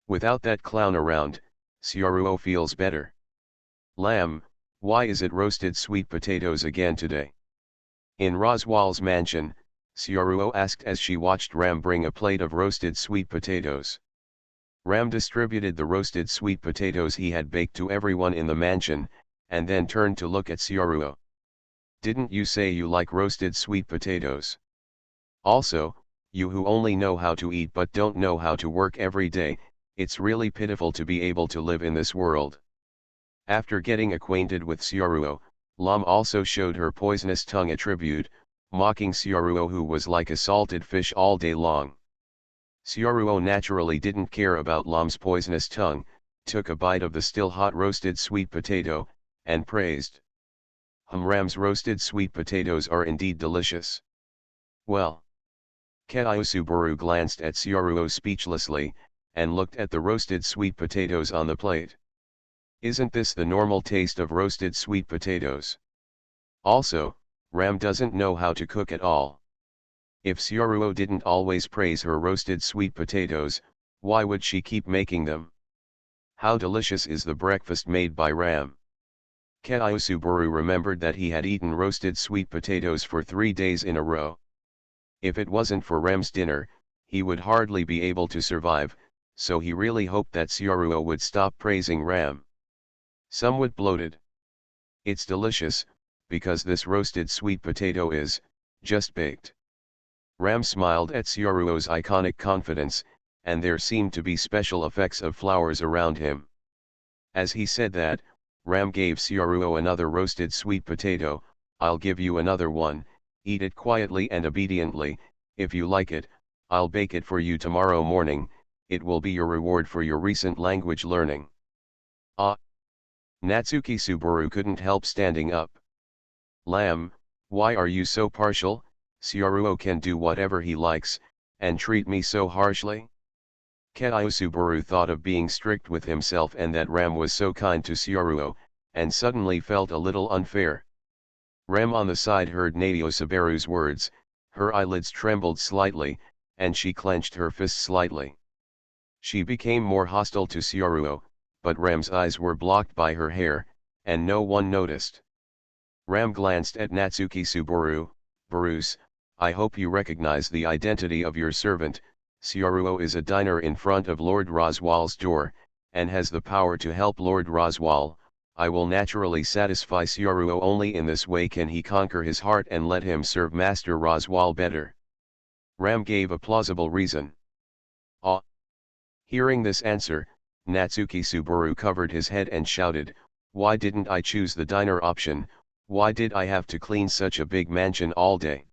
Without that clown around, Sioruo feels better. Lamb, why is it roasted sweet potatoes again today? In Roswell's mansion, Sioruo asked as she watched Ram bring a plate of roasted sweet potatoes. Ram distributed the roasted sweet potatoes he had baked to everyone in the mansion, and then turned to look at Sioruo. Didn't you say you like roasted sweet potatoes? Also, you who only know how to eat but don't know how to work every day, it's really pitiful to be able to live in this world. After getting acquainted with Sioruo, Lam also showed her poisonous tongue a tribute, mocking Sioruo who was like a salted fish all day long. Sioruo naturally didn't care about Lam's poisonous tongue, took a bite of the still hot roasted sweet potato, and praised. Ram's roasted sweet potatoes are indeed delicious. Well. Kaiosuburu glanced at Sioruo speechlessly, and looked at the roasted sweet potatoes on the plate. Isn't this the normal taste of roasted sweet potatoes? Also, Ram doesn't know how to cook at all. If Sioruo didn't always praise her roasted sweet potatoes, why would she keep making them? How delicious is the breakfast made by Ram? Kaiosuburu remembered that he had eaten roasted sweet potatoes for 3 days in a row. If it wasn't for Ram's dinner, he would hardly be able to survive, so he really hoped that Sioruo would stop praising Ram. Somewhat bloated. It's delicious, because this roasted sweet potato is, just baked. Ram smiled at Sioruo's iconic confidence, and there seemed to be special effects of flowers around him. As he said that, Ram gave Sioruo another roasted sweet potato. I'll give you another one, eat it quietly and obediently. If you like it, I'll bake it for you tomorrow morning. It will be your reward for your recent language learning. Ah! Natsuki Suburu couldn't help standing up. Lamb, why are you so partial? Sioruo can do whatever he likes, and treat me so harshly? Kaiosuburu thought of being strict with himself and that Ram was so kind to Sioruo, and suddenly felt a little unfair. Ram on the side heard Naosubaru's words, her eyelids trembled slightly, and she clenched her fists slightly. She became more hostile to Sioruo, but Ram's eyes were blocked by her hair, and no one noticed. Ram glanced at Natsuki Subaru. "Bruce, I hope you recognize the identity of your servant. Syaruo is a diner in front of Lord Roswal's door, and has the power to help Lord Roswal. I will naturally satisfy Syaruo. Only in this way can he conquer his heart and let him serve Master Roswal better." Ram gave a plausible reason. Ah! Hearing this answer, Natsuki Subaru covered his head and shouted, "Why didn't I choose the diner option? Why did I have to clean such a big mansion all day?"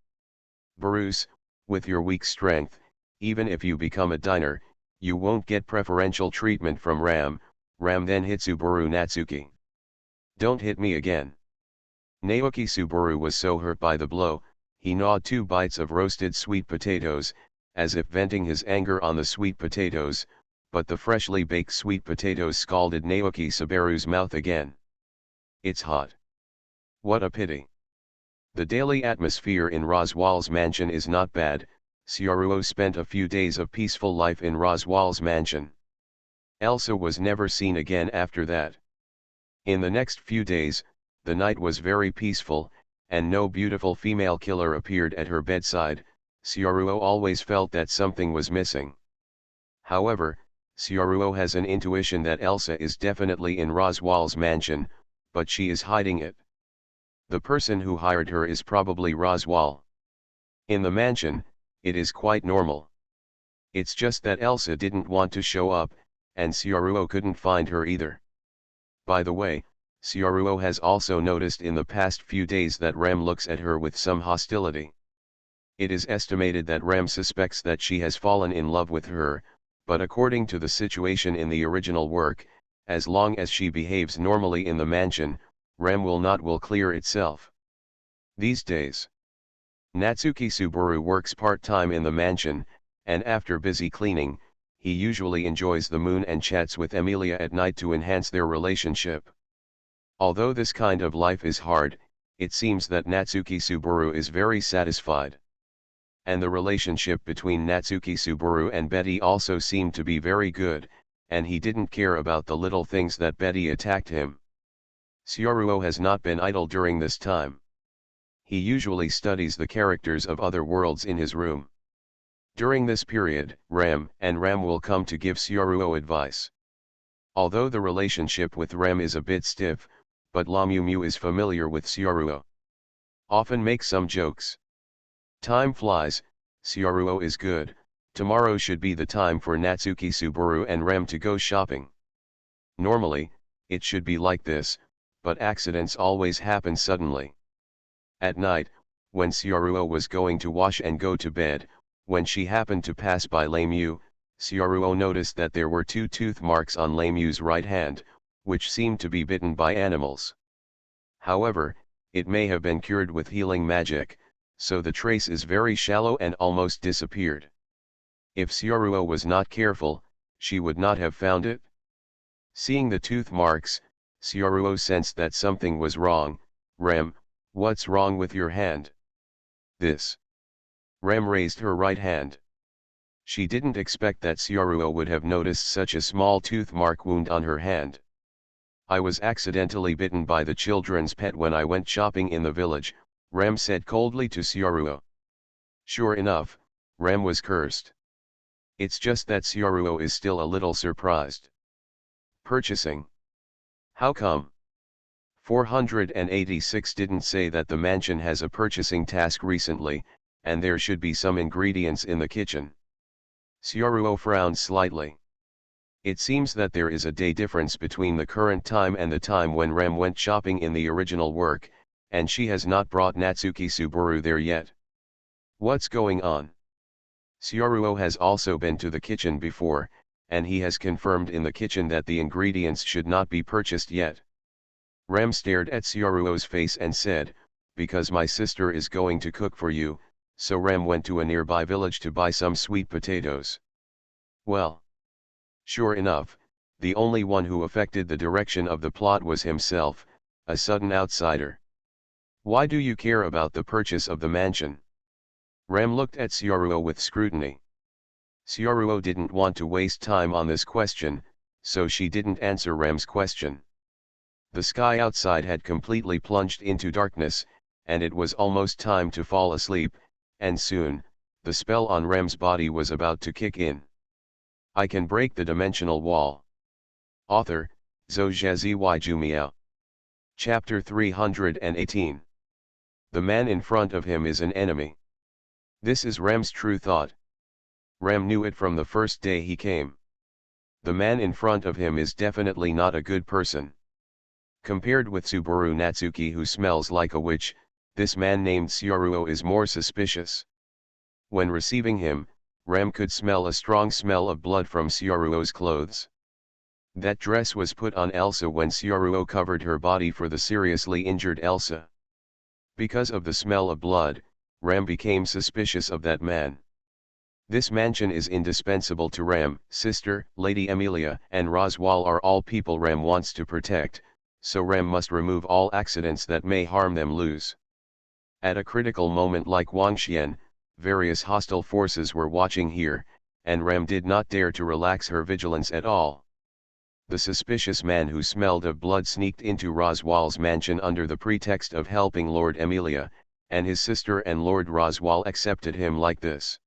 "Bruce, with your weak strength, even if you become a diner, you won't get preferential treatment from Ram." Ram then hit Subaru. "Natsuki, don't hit me again." Naoki Subaru was so hurt by the blow, he gnawed 2 bites of roasted sweet potatoes, as if venting his anger on the sweet potatoes, but the freshly baked sweet potatoes scalded Naoki Subaru's mouth again. "It's hot. What a pity. The daily atmosphere in Roswal's mansion is not bad." Syaruo spent a few days of peaceful life in Roswal's mansion. Elsa was never seen again after that. In the next few days, the night was very peaceful, and no beautiful female killer appeared at her bedside. Syaruo always felt that something was missing. However, Syaruo has an intuition that Elsa is definitely in Roswal's mansion, but she is hiding it. The person who hired her is probably Roswal. In the mansion, it is quite normal. It's just that Elsa didn't want to show up, and Syaruo couldn't find her either. By the way, Syaruo has also noticed in the past few days that Ram looks at her with some hostility. It is estimated that Ram suspects that she has fallen in love with her, but according to the situation in the original work, as long as she behaves normally in the mansion, Ram will clear itself. These days, Natsuki Subaru works part-time in the mansion, and after busy cleaning, he usually enjoys the moon and chats with Emilia at night to enhance their relationship. Although this kind of life is hard, it seems that Natsuki Subaru is very satisfied. And the relationship between Natsuki Subaru and Betty also seemed to be very good, and he didn't care about the little things that Betty attacked him. Syaruo has not been idle during this time. He usually studies the characters of other worlds in his room. During this period, Ram will come to give Syaruo advice. Although the relationship with Ram is a bit stiff, but Lamu is familiar with Syaruo. Often makes some jokes. Time flies, Syaruo is good. Tomorrow should be the time for Natsuki Subaru and Ram to go shopping. Normally, it should be like this, but accidents always happen suddenly. At night, when Syaruo was going to wash and go to bed, when she happened to pass by Lamu, Syaruo noticed that there were 2 tooth marks on Lamu's right hand, which seemed to be bitten by animals. However, it may have been cured with healing magic, so the trace is very shallow and almost disappeared. If Syaruo was not careful, she would not have found it. Seeing the tooth marks, Syaruo sensed that something was wrong. "Ram, what's wrong with your hand?" "This." Ram raised her right hand. She didn't expect that Syaruo would have noticed such a small tooth mark wound on her hand. "I was accidentally bitten by the children's pet when I went shopping in the village," Ram said coldly to Syaruo. Sure enough, Ram was cursed. It's just that Syaruo is still a little surprised. Purchasing. How come? 486 didn't say that the mansion has a purchasing task recently, and there should be some ingredients in the kitchen. Syaruo frowned slightly. It seems that there is a day difference between the current time and the time when Ram went shopping in the original work, and she has not brought Natsuki Subaru there yet. What's going on? Syaruo has also been to the kitchen before, and he has confirmed in the kitchen that the ingredients should not be purchased yet. Ram stared at Syaruo's face and said, "Because my sister is going to cook for you," so Ram went to a nearby village to buy some sweet potatoes. Well, sure enough, the only one who affected the direction of the plot was himself, a sudden outsider. "Why do you care about the purchase of the mansion?" Ram looked at Syaruo with scrutiny. Syaruo didn't want to waste time on this question, so she didn't answer Rem's question. The sky outside had completely plunged into darkness, and it was almost time to fall asleep, and soon, the spell on Rem's body was about to kick in. I can break the dimensional wall. Author, Zhou. Chapter 318. The man in front of him is an enemy. This is Rem's true thought. Rem knew it from the first day he came. The man in front of him is definitely not a good person. Compared with Subaru Natsuki, who smells like a witch, this man named Syaruo is more suspicious. When receiving him, Rem could smell a strong smell of blood from Syaruo's clothes. That dress was put on Elsa when Syaruo covered her body for the seriously injured Elsa. Because of the smell of blood, Rem became suspicious of that man. This mansion is indispensable to Rem. Sister, Lady Emilia, and Roswal are all people Rem wants to protect, so Rem must remove all accidents that may harm them. At a critical moment like Wangxian, various hostile forces were watching here, and Rem did not dare to relax her vigilance at all. The suspicious man who smelled of blood sneaked into Roswal's mansion under the pretext of helping Lord Emilia, and his sister and Lord Roswal accepted him like this.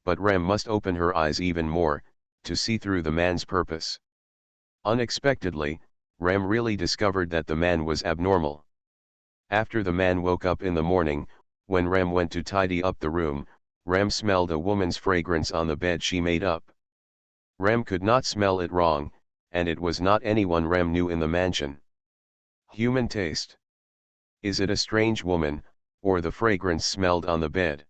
But Rem must open her eyes even more, to see through the man's purpose. Unexpectedly, Rem really discovered that the man was abnormal. After the man woke up in the morning, when Rem went to tidy up the room, Rem smelled a woman's fragrance on the bed she made up. Rem could not smell it wrong, and it was not anyone Rem knew in the mansion. Human taste. Is it a strange woman, or the fragrance smelled on the bed?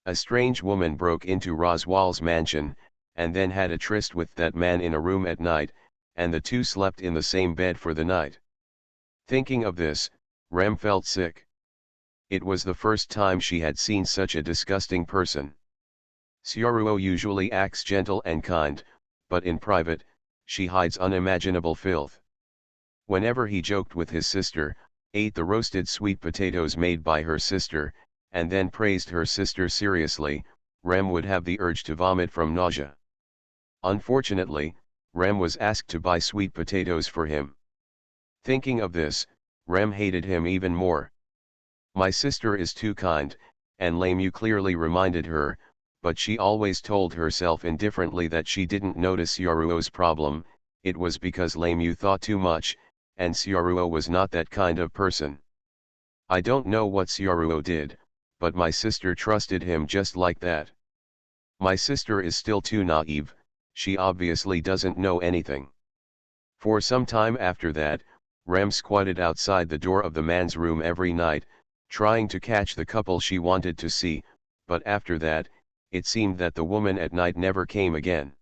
A strange woman broke into Roswal's mansion, and then had a tryst with that man in a room at night, and the two slept in the same bed for the night. Thinking of this, Rem felt sick. It was the first time she had seen such a disgusting person. Syaruo usually acts gentle and kind, but in private, she hides unimaginable filth. Whenever he joked with his sister, ate the roasted sweet potatoes made by her sister, and then praised her sister seriously, Rem would have the urge to vomit from nausea. Unfortunately, Rem was asked to buy sweet potatoes for him. Thinking of this, Rem hated him even more. My sister is too kind, and Lemu clearly reminded her, but she always told herself indifferently that she didn't notice Syaruo's problem. It was because Lemu thought too much, and Syaruo was not that kind of person. I don't know what Syaruo did, but my sister trusted him just like that. My sister is still too naive, she obviously doesn't know anything. For some time after that, Rem squatted outside the door of the man's room every night, trying to catch the couple she wanted to see, but after that, it seemed that the woman at night never came again.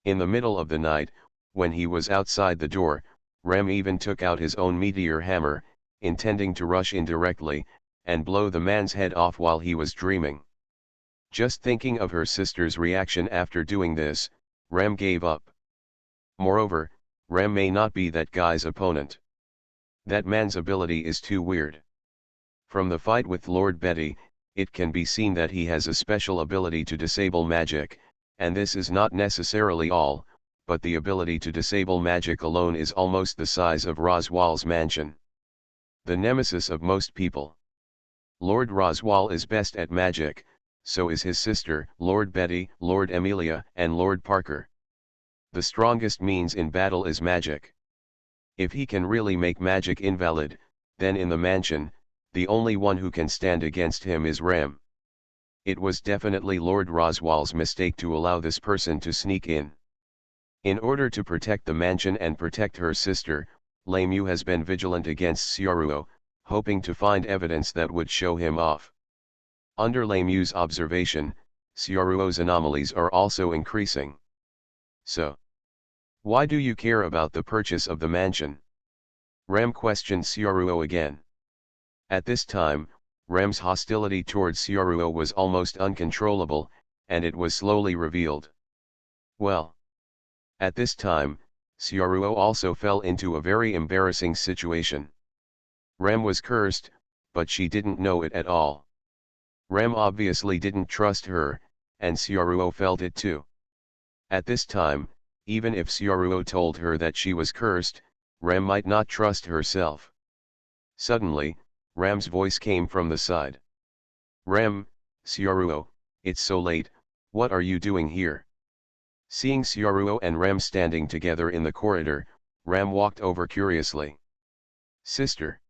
In the middle of the night, when he was outside the door, Rem even took out his own meteor hammer, intending to rush in directly, and blow the man's head off while he was dreaming. Just thinking of her sister's reaction after doing this, Rem gave up. Moreover, Rem may not be that guy's opponent. That man's ability is too weird. From the fight with Lord Betty, it can be seen that he has a special ability to disable magic, and this is not necessarily all, but the ability to disable magic alone is almost the size of Roswal's mansion. The nemesis of most people. Lord Roswal is best at magic, so is his sister, Lord Betty, Lord Emilia, and Lord Parker. The strongest means in battle is magic. If he can really make magic invalid, then in the mansion, the only one who can stand against him is Rem. It was definitely Lord Roswal's mistake to allow this person to sneak in. In order to protect the mansion and protect her sister, Lemu has been vigilant against Syaruo, hoping to find evidence that would show him off. Under Lemu's observation, Syaruo's anomalies are also increasing. So, why do you care about the purchase of the mansion? Rem questioned Syaruo again. At this time, Rem's hostility towards Syaruo was almost uncontrollable, and it was slowly revealed. Well, at this time, Syaruo also fell into a very embarrassing situation. Rem was cursed, but she didn't know it at all. Rem obviously didn't trust her, and Syaruo felt it too. At this time, Even if Xiaoruo told her that she was cursed, Ram might not trust herself. Suddenly, Ram's voice came from the side. Ram, Xiaoruo, it's so late, what are you doing here? Seeing Xiaoruo and Ram standing together in the corridor, Ram walked over curiously. Sister.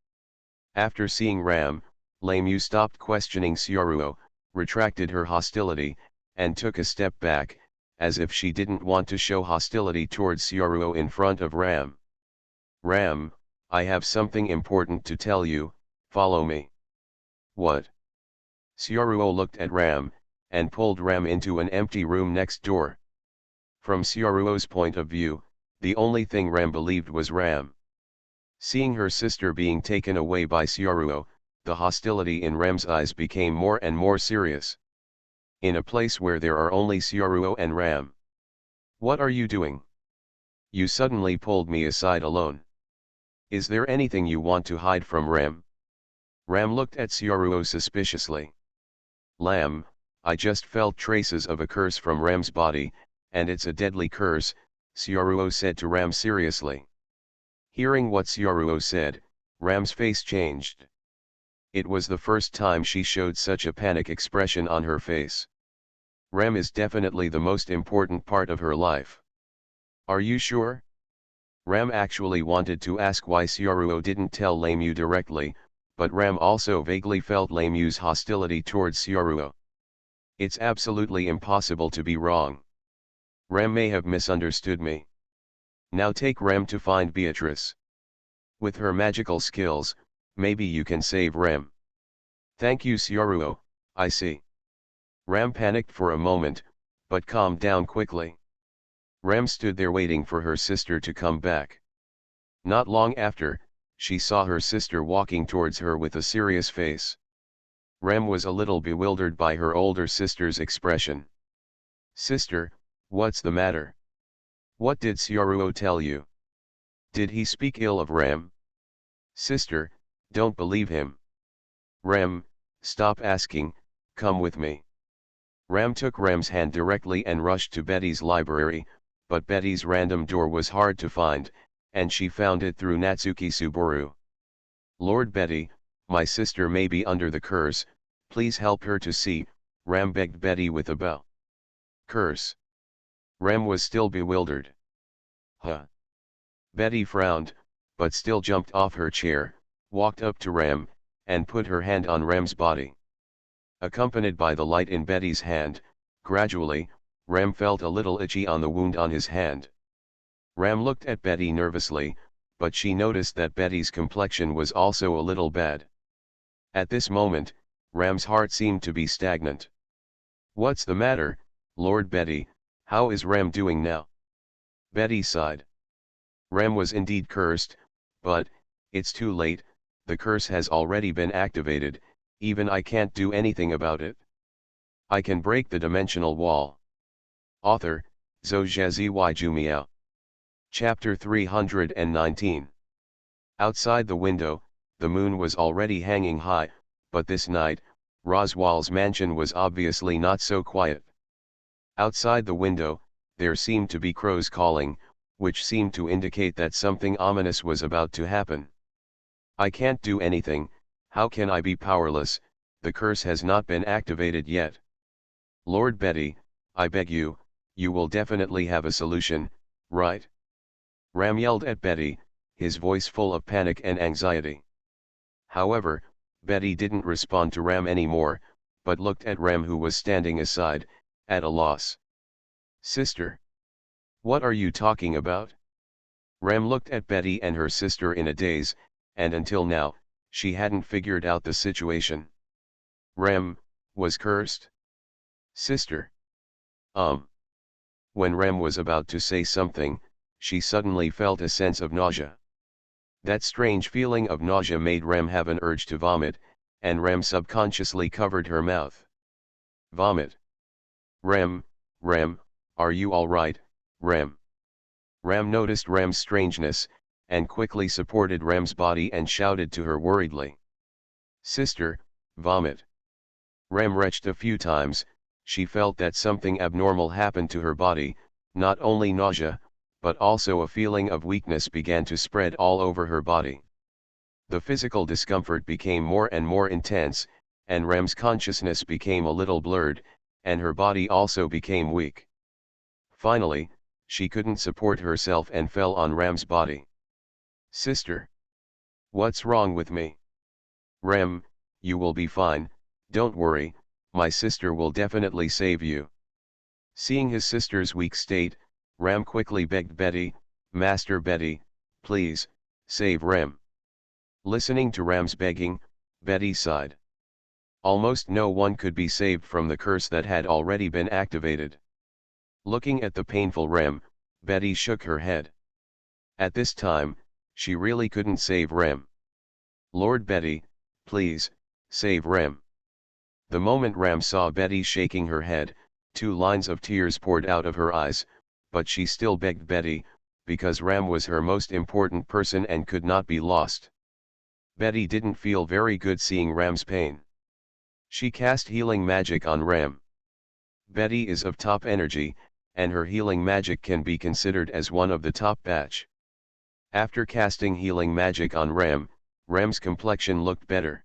After seeing Ram, Lame stopped questioning Xiaoruo, retracted her hostility, and took a step back, as if she didn't want to show hostility towards Xiaoruo in front of Ram. Ram, I have something important to tell you, follow me. What? Xiaoruo looked at Ram, and pulled Ram into an empty room next door. From Xiaoruo's point of view, the only thing Ram believed was Ram. Seeing her sister being taken away by Xiaoruo, the hostility in Ram's eyes became more and more serious. In a place where there are only Xiaoruo and Ram. What are you doing? You suddenly pulled me aside alone. Is there anything you want to hide from Ram? Ram looked at Xiaoruo suspiciously. Lam, I just felt traces of a curse from Ram's body, and it's a deadly curse, Xiaoruo said to Ram seriously. Hearing what Xiaoruo said, Ram's face changed. It was the first time she showed such a panic expression on her face. Ram is definitely the most important part of her life. Are you sure? Ram actually wanted to ask why Xiaoruo didn't tell Lame directly, but Ram also vaguely felt Lame's hostility towards Xiaoruo. It's absolutely impossible to be wrong. Ram may have misunderstood me. Now take Ram to find Beatrice. With her magical skills, maybe you can save Ram. Thank you Xiaoruo, I see. Ram panicked for a moment, but calmed down quickly. Ram stood there waiting for her sister to come back. Not long after, she saw her sister walking towards her with a serious face. Ram was a little bewildered by her older sister's expression. Sister, what's the matter? What did Xiaoruo tell you? Did he speak ill of Ram? Sister, don't believe him. Ram, stop asking, come with me. Ram took Ram's hand directly and rushed to Betty's library, but Betty's random door was hard to find, and she found it through Natsuki Subaru. Lord Betty, my sister may be under the curse, please help her to see, Ram begged Betty with a bow. Curse. Ram was still bewildered. Huh. Betty frowned, but still jumped off her chair, walked up to Ram, and put her hand on Ram's body. Accompanied by the light in Betty's hand, gradually, Ram felt a little itchy on the wound on his hand. Ram looked at Betty nervously, but she noticed that Betty's complexion was also a little bad. At this moment, Ram's heart seemed to be stagnant. What's the matter, Lord Betty, how is Ram doing now? Betty sighed. Ram was indeed cursed, but, it's too late, the curse has already been activated, even I can't do anything about it. I can break the dimensional wall. Author, Zhou Jumiao. Chapter 319. Outside the window, the moon was already hanging high, but this night, Roswell's mansion was obviously not so quiet. Outside the window, there seemed to be crows calling, which seemed to indicate that something ominous was about to happen. I can't do anything, how can I be powerless, the curse has not been activated yet. Lord Betty, I beg you, you will definitely have a solution, right? Ram yelled at Betty, his voice full of panic and anxiety. However, Betty didn't respond to Ram anymore, but looked at Ram who was standing aside, at a loss. Sister. What are you talking about? Ram looked at Betty and her sister in a daze, and until now, she hadn't figured out the situation. Ram, was cursed? Sister. When Ram was about to say something, she suddenly felt a sense of nausea. That strange feeling of nausea made Ram have an urge to vomit, and Ram subconsciously covered her mouth. Vomit. Ram, are you alright, Ram? Ram noticed Ram's strangeness, and quickly supported Ram's body and shouted to her worriedly. Sister, vomit. Ram retched a few times, she felt that something abnormal happened to her body, not only nausea, but also a feeling of weakness began to spread all over her body. The physical discomfort became more and more intense, and Rem's consciousness became a little blurred, and her body also became weak. Finally, she couldn't support herself and fell on Rem's body. "Sister. What's wrong with me?" "Rem, you will be fine, don't worry, my sister will definitely save you." Seeing his sister's weak state, Rem quickly begged Betty, "Master Betty, please, save Rem." Listening to Rem's begging, Betty sighed. Almost no one could be saved from the curse that had already been activated. Looking at the painful Rem, Betty shook her head. At this time, she really couldn't save Rem. "Lord Betty, please, save Rem." The moment Rem saw Betty shaking her head, 2 lines of tears poured out of her eyes, but she still begged Betty, because Rem was her most important person and could not be lost. Betty didn't feel very good seeing Rem's pain. She cast healing magic on Rem. Betty is of top energy, and her healing magic can be considered as one of the top batch. After casting healing magic on Rem's complexion looked better.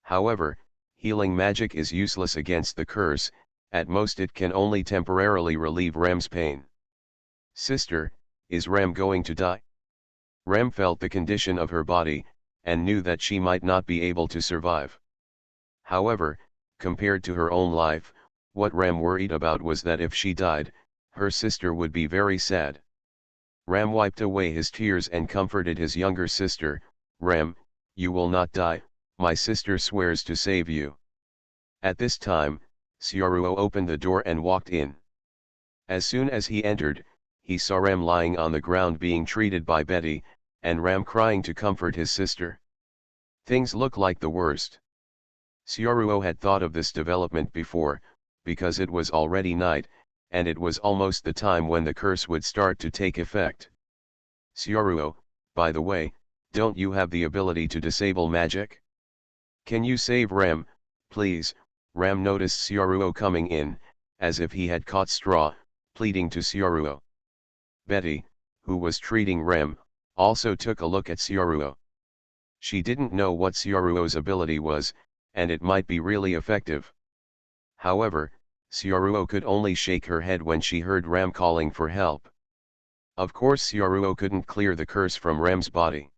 However, healing magic is useless against the curse, at most it can only temporarily relieve Rem's pain. "Sister, is Rem going to die?" Rem felt the condition of her body, and knew that she might not be able to survive. However, compared to her own life, what Rem worried about was that if she died, her sister would be very sad. Rem wiped away his tears and comforted his younger sister, "Rem, you will not die, my sister swears to save you." At this time, Sioruo opened the door and walked in. As soon as he entered, he saw Rem lying on the ground being treated by Betty, and Rem crying to comfort his sister. Things look like the worst. Sioruo had thought of this development before, because it was already night, and it was almost the time when the curse would start to take effect. "Sioruo, by the way, don't you have the ability to disable magic? Can you save Rem, please?" Rem noticed Sioruo coming in, as if he had caught straw, pleading to Sioruo. Betty, who was treating Rem, also took a look at Sioruo. She didn't know what Sioruo's ability was, and it might be really effective. However, Sioruo could only shake her head when she heard Rem calling for help. Of course Sioruo couldn't clear the curse from Rem's body.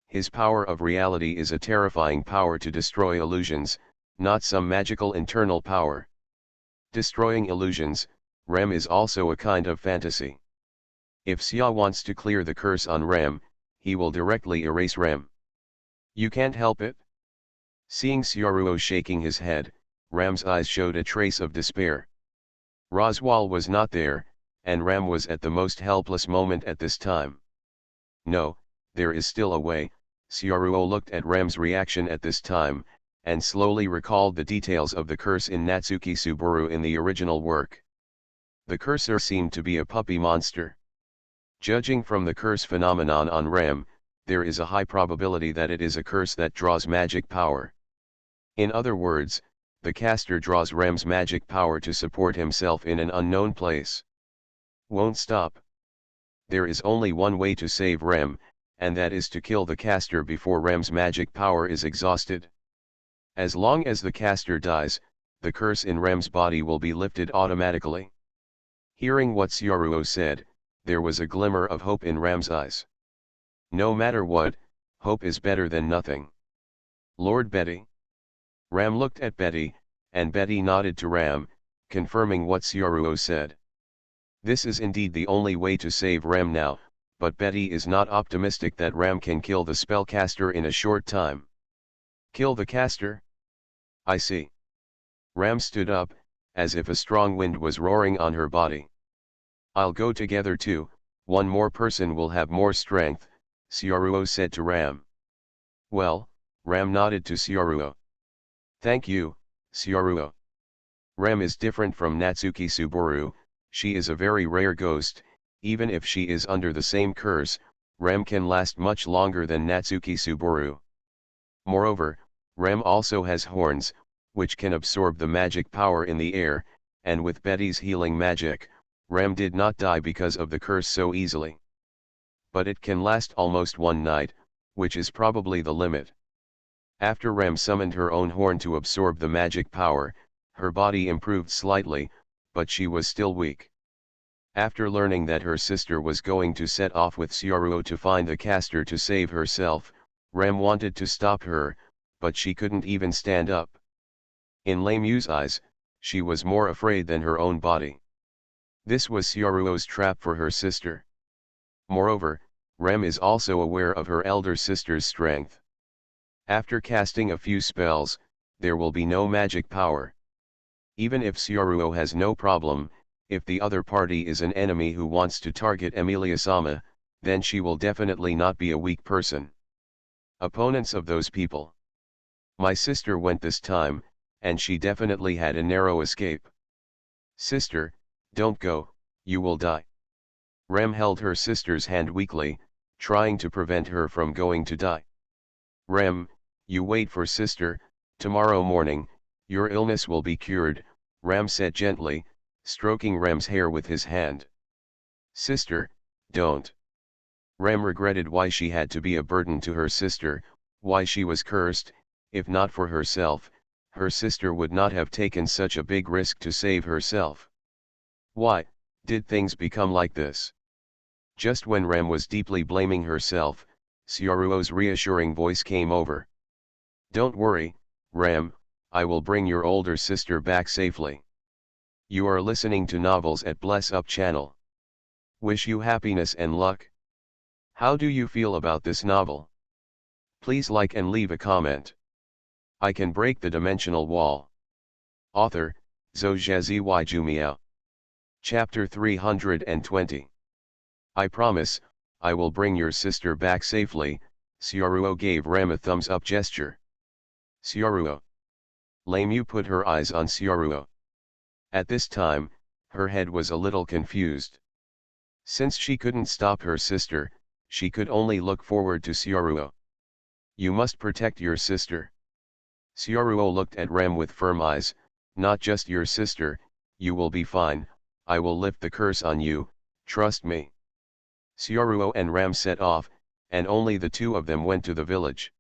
His power of reality is a terrifying power to destroy illusions, not some magical internal power. Destroying illusions, Rem is also a kind of fantasy. If Xia wants to clear the curse on Rem, he will directly erase Rem. "You can't help it?" Seeing Sioruo shaking his head, Rem's eyes showed a trace of despair. Roswal was not there, and Rem was at the most helpless moment at this time. "No, there is still a way." Sioruo looked at Rem's reaction at this time, and slowly recalled the details of the curse in Natsuki Suburu in the original work. The cursor seemed to be a puppy monster. Judging from the curse phenomenon on Rem, there is a high probability that it is a curse that draws magic power. In other words, the caster draws Rem's magic power to support himself in an unknown place. Won't stop. There is only one way to save Rem, and that is to kill the caster before Rem's magic power is exhausted. As long as the caster dies, the curse in Rem's body will be lifted automatically. Hearing what Sioruo said, there was a glimmer of hope in Rem's eyes. No matter what, hope is better than nothing. "Lord Betty." Ram looked at Betty, and Betty nodded to Ram, confirming what Sioruo said. This is indeed the only way to save Ram now, but Betty is not optimistic that Ram can kill the spellcaster in a short time. "Kill the caster? I see." Ram stood up, as if a strong wind was roaring on her body. "I'll go together too, one more person will have more strength," Sioruo said to Ram. "Well," Ram nodded to Sioruo. "Thank you, Sioruo." Ram is different from Natsuki Suburu. She is a very rare ghost. Even if she is under the same curse, Ram can last much longer than Natsuki Suburu. Moreover, Ram also has horns, which can absorb the magic power in the air, and with Betty's healing magic, Ram did not die because of the curse so easily. But it can last almost one night, which is probably the limit. After Ram summoned her own horn to absorb the magic power, her body improved slightly, but she was still weak. After learning that her sister was going to set off with Sioruo to find the caster to save herself, Ram wanted to stop her, but she couldn't even stand up. In Lei Mu's eyes, she was more afraid than her own body. This was Sioruo's trap for her sister. Moreover, Ram is also aware of her elder sister's strength. After casting a few spells, there will be no magic power. Even if Sioruo has no problem, if the other party is an enemy who wants to target Emilia-sama, then she will definitely not be a weak person. Opponents of those people. My sister went this time, and she definitely had a narrow escape. Sister, don't go, you will die. Ram held her sister's hand weakly, trying to prevent her from going to die. Ram, you wait for sister, tomorrow morning, your illness will be cured, Ram said gently, stroking Ram's hair with his hand. Sister, don't. Ram regretted why she had to be a burden to her sister, why she was cursed. If not for herself, her sister would not have taken such a big risk to save herself. Why did things become like this? Just when Ram was deeply blaming herself, Sioruo's reassuring voice came over. Don't worry, Ram, I will bring your older sister back safely. You are listening to novels at Bless Up channel. Wish you happiness and luck. How do you feel about this novel? Please like and leave a comment. I can break the dimensional wall. Author, Zhou Jumiao. Chapter 320. I promise, I will bring your sister back safely. Sioruo gave Ram a thumbs up gesture. Sioruo. Lei Mu put her eyes on Sioruo. At this time, her head was a little confused. Since she couldn't stop her sister, she could only look forward to Sioruo. You must protect your sister. Sioruo looked at Ram with firm eyes. Not just your sister, you will be fine, I will lift the curse on you, trust me. Sioruo and Ram set off, and only the two of them went to the village.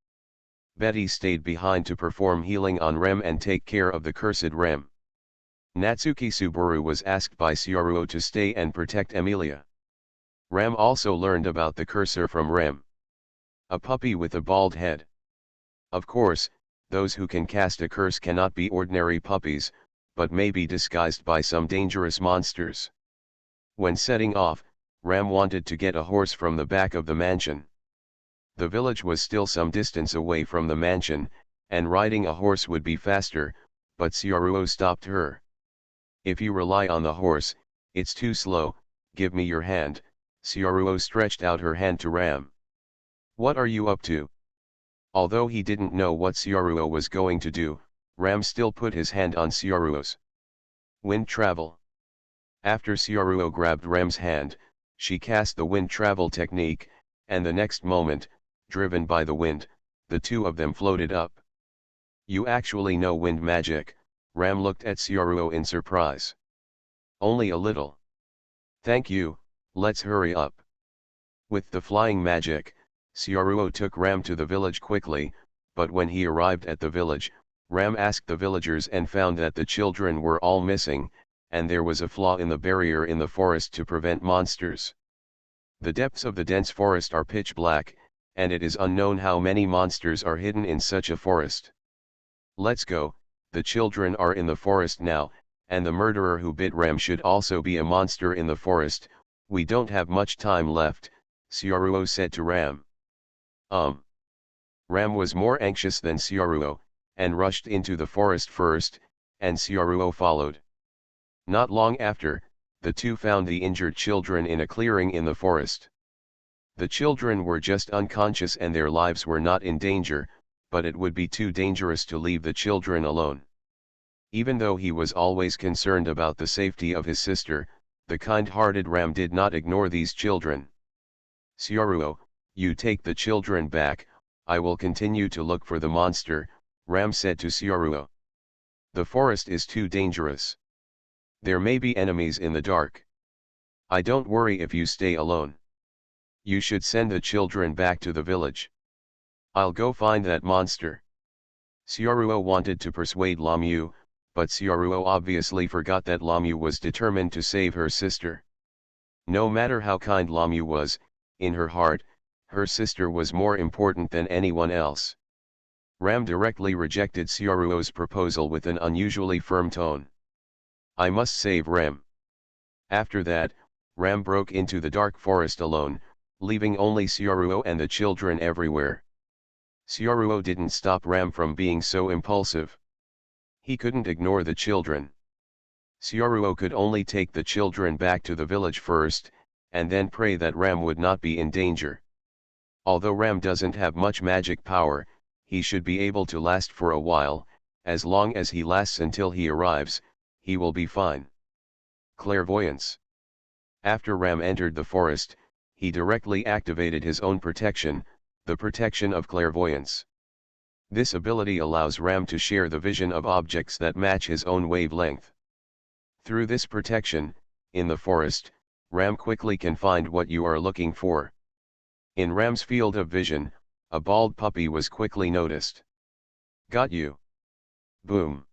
Betty stayed behind to perform healing on Ram and take care of the cursed Ram. Natsuki Subaru was asked by Sioruo to stay and protect Emilia. Ram also learned about the cursor from Ram. A puppy with a bald head. Of course, those who can cast a curse cannot be ordinary puppies, but may be disguised by some dangerous monsters. When setting off, Ram wanted to get a horse from the back of the mansion. The village was still some distance away from the mansion, and riding a horse would be faster, but Sioruo stopped her. If you rely on the horse, it's too slow, give me your hand. Sioruo stretched out her hand to Ram. What are you up to? Although he didn't know what Sioruo was going to do, Ram still put his hand on Sioruo's. Wind travel. After Sioruo grabbed Ram's hand, she cast the wind travel technique, and the next moment, driven by the wind, the two of them floated up. You actually know wind magic, Ram looked at Sioruo in surprise. Only a little. Thank you, let's hurry up. With the flying magic, Sioruo took Ram to the village quickly, but when he arrived at the village, Ram asked the villagers and found that the children were all missing, and there was a flaw in the barrier in the forest to prevent monsters. The depths of the dense forest are pitch black, and it is unknown how many monsters are hidden in such a forest. Let's go, the children are in the forest now, and the murderer who bit Ram should also be a monster in the forest. We don't have much time left, Sioruo said to Ram. Ram was more anxious than Sioruo, and rushed into the forest first, and Sioruo followed. Not long after, the two found the injured children in a clearing in the forest. The children were just unconscious and their lives were not in danger, but it would be too dangerous to leave the children alone. Even though he was always concerned about the safety of his sister, the kind-hearted Ram did not ignore these children. Sioruo, you take the children back, I will continue to look for the monster, Ram said to Sioruo. The forest is too dangerous. There may be enemies in the dark. I don't worry if you stay alone. You should send the children back to the village. I'll go find that monster. Xiaoruo wanted to persuade Lamyu, but Xiaoruo obviously forgot that Lamyu was determined to save her sister. No matter how kind Lamyu was, in her heart, her sister was more important than anyone else. Ram directly rejected Xiaoruo's proposal with an unusually firm tone. I must save Ram. After that, Ram broke into the dark forest alone, leaving only Xiaoruo and the children everywhere. Xiaoruo didn't stop Ram from being so impulsive. He couldn't ignore the children. Xiaoruo could only take the children back to the village first, and then pray that Ram would not be in danger. Although Ram doesn't have much magic power, he should be able to last for a while. As long as he lasts until he arrives, he will be fine. Clairvoyance. After Ram entered the forest, he directly activated his own protection, the protection of clairvoyance. This ability allows Ram to share the vision of objects that match his own wavelength. Through this protection, in the forest, Ram quickly can find what you are looking for. In Ram's field of vision, a bald puppy was quickly noticed. Got you. Boom.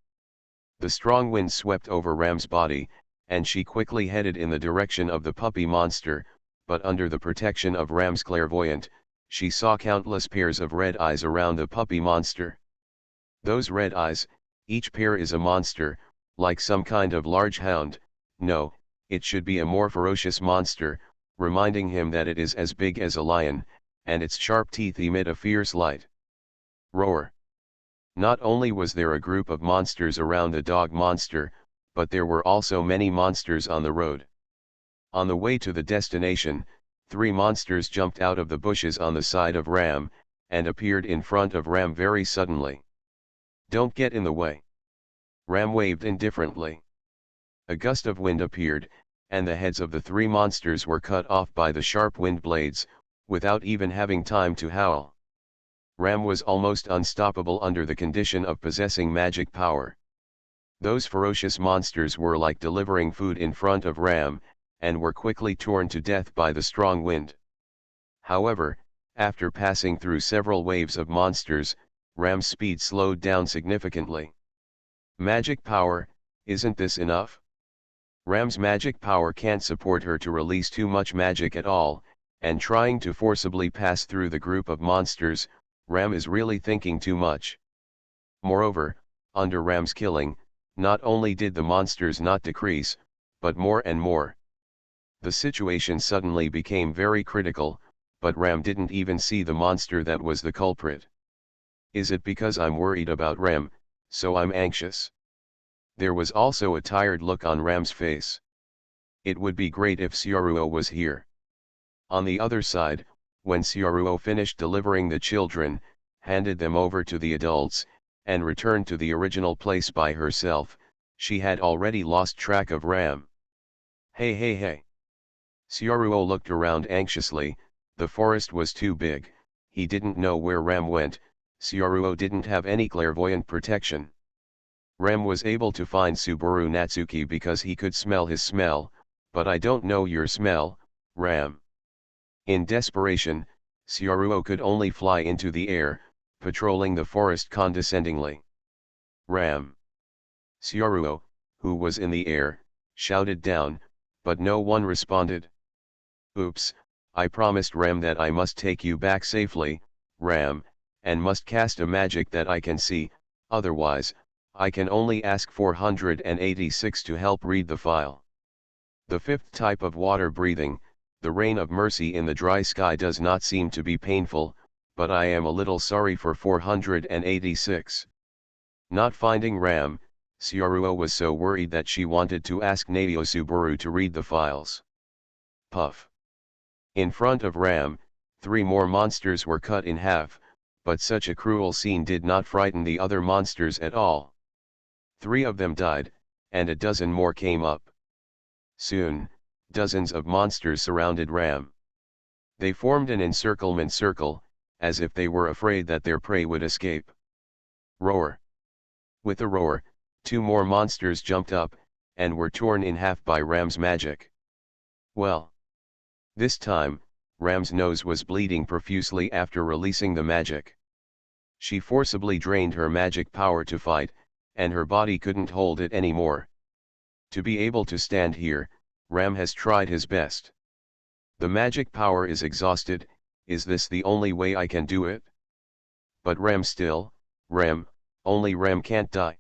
The strong wind swept over Ram's body, and she quickly headed in the direction of the puppy monster, but under the protection of Ram's clairvoyant, she saw countless pairs of red eyes around the puppy monster. Those red eyes, each pair is a monster, like some kind of large hound. No, it should be a more ferocious monster, reminding him that it is as big as a lion, and its sharp teeth emit a fierce light. Roar. Not only was there a group of monsters around the dog monster, but there were also many monsters on the road. On the way to the destination, 3 monsters jumped out of the bushes on the side of Ram, and appeared in front of Ram very suddenly. Don't get in the way. Ram waved indifferently. A gust of wind appeared, and the heads of the 3 monsters were cut off by the sharp wind blades, without even having time to howl. Ram was almost unstoppable under the condition of possessing magic power. Those ferocious monsters were like delivering food in front of Ram, and were quickly torn to death by the strong wind. However, after passing through several waves of monsters, Ram's speed slowed down significantly. Magic power, isn't this enough? Ram's magic power can't support her to release too much magic at all, and trying to forcibly pass through the group of monsters, Ram is really thinking too much. Moreover, under Ram's killing, not only did the monsters not decrease, but more and more. The situation suddenly became very critical, but Ram didn't even see the monster that was the culprit. Is it because I'm worried about Ram, so I'm anxious? There was also a tired look on Ram's face. It would be great if Xiaoruo was here. On the other side, when Xiaoruo finished delivering the children, handed them over to the adults, and returned to the original place by herself, she had already lost track of Ram. Hey. Xiaoruo looked around anxiously. The forest was too big, he didn't know where Ram went. Xiaoruo didn't have any clairvoyant protection. Ram was able to find Subaru Natsuki because he could smell his smell, but I don't know your smell, Ram. In desperation, Xiaoruo could only fly into the air, patrolling the forest condescendingly. Ram. Xiaoruo, who was in the air, shouted down, but no one responded. Oops, I promised Ram that I must take you back safely, Ram, and must cast a magic that I can see, otherwise, I can only ask 486 to help read the file. The 5th type of water breathing, the rain of mercy in the dry sky, does not seem to be painful, but I am a little sorry for 486. Not finding Ram, Xiaoruo was so worried that she wanted to ask Nadio Subaru to read the files. Puff. In front of Ram, 3 more monsters were cut in half, but such a cruel scene did not frighten the other monsters at all. 3 of them died, and a dozen more came up. Soon, dozens of monsters surrounded Ram. They formed an encirclement circle, as if they were afraid that their prey would escape. Roar. With a roar, 2 more monsters jumped up, and were torn in half by Ram's magic. Well. This time, Ram's nose was bleeding profusely after releasing the magic. She forcibly drained her magic power to fight, and her body couldn't hold it anymore. To be able to stand here, Ram has tried his best. The magic power is exhausted. Is this the only way I can do it? But Ram, only Ram can't die.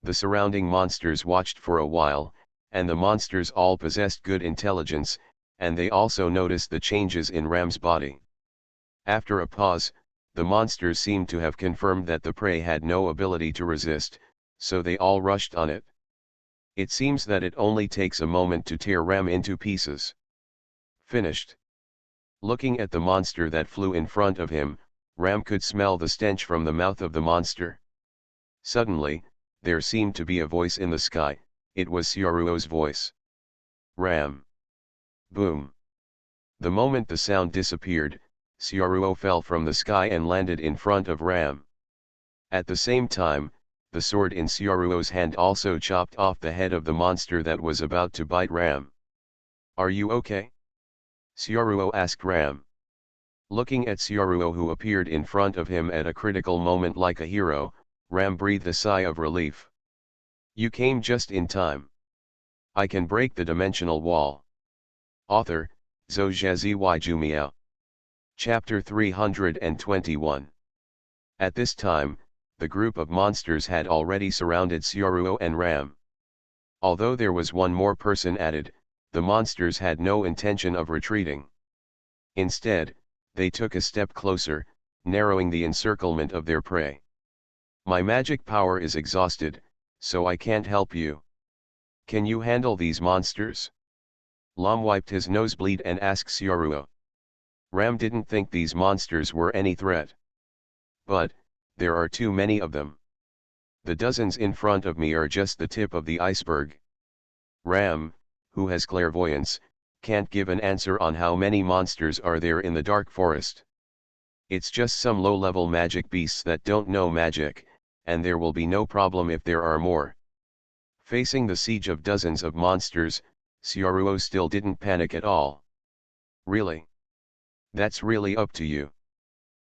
The surrounding monsters watched for a while, and the monsters all possessed good intelligence, and they also noticed the changes in Ram's body. After a pause, the monsters seemed to have confirmed that the prey had no ability to resist, so they all rushed on it. It seems that it only takes a moment to tear Ram into pieces. Finished. Looking at the monster that flew in front of him, Ram could smell the stench from the mouth of the monster. Suddenly, there seemed to be a voice in the sky. It was Sioruo's voice. Ram. Boom. The moment the sound disappeared, Sioruo fell from the sky and landed in front of Ram. At the same time, the sword in Sioruo's hand also chopped off the head of the monster that was about to bite Ram. Are you okay? Sioruo asked Ram. Looking at Sioruo, who appeared in front of him at a critical moment like a hero, Ram breathed a sigh of relief. You came just in time. I can break the dimensional wall. Author, Zhou Jumiao. Chapter 321. At this time, the group of monsters had already surrounded Sioruo and Ram. Although there was one more person added, the monsters had no intention of retreating. Instead, they took a step closer, narrowing the encirclement of their prey. My magic power is exhausted, so I can't help you. Can you handle these monsters? Lam wiped his nosebleed and asked Sioruo. Ram didn't think these monsters were any threat. But, there are too many of them. The dozens in front of me are just the tip of the iceberg. Ram, who has clairvoyance, can't give an answer on how many monsters are there in the dark forest. It's just some low-level magic beasts that don't know magic, and there will be no problem if there are more. Facing the siege of dozens of monsters, Sioruo still didn't panic at all. Really? That's really up to you.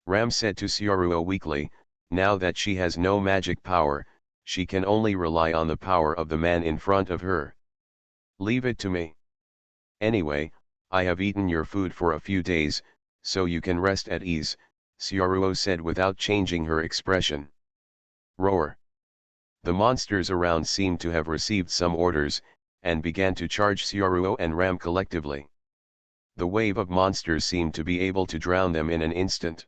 Ram said to Sioruo weakly. Now that she has no magic power, she can only rely on the power of the man in front of her. Leave it to me. Anyway, I have eaten your food for a few days, so you can rest at ease, Sioruo said without changing her expression. Roar. The monsters around seemed to have received some orders, and began to charge Sioruo and Ram collectively. The wave of monsters seemed to be able to drown them in an instant.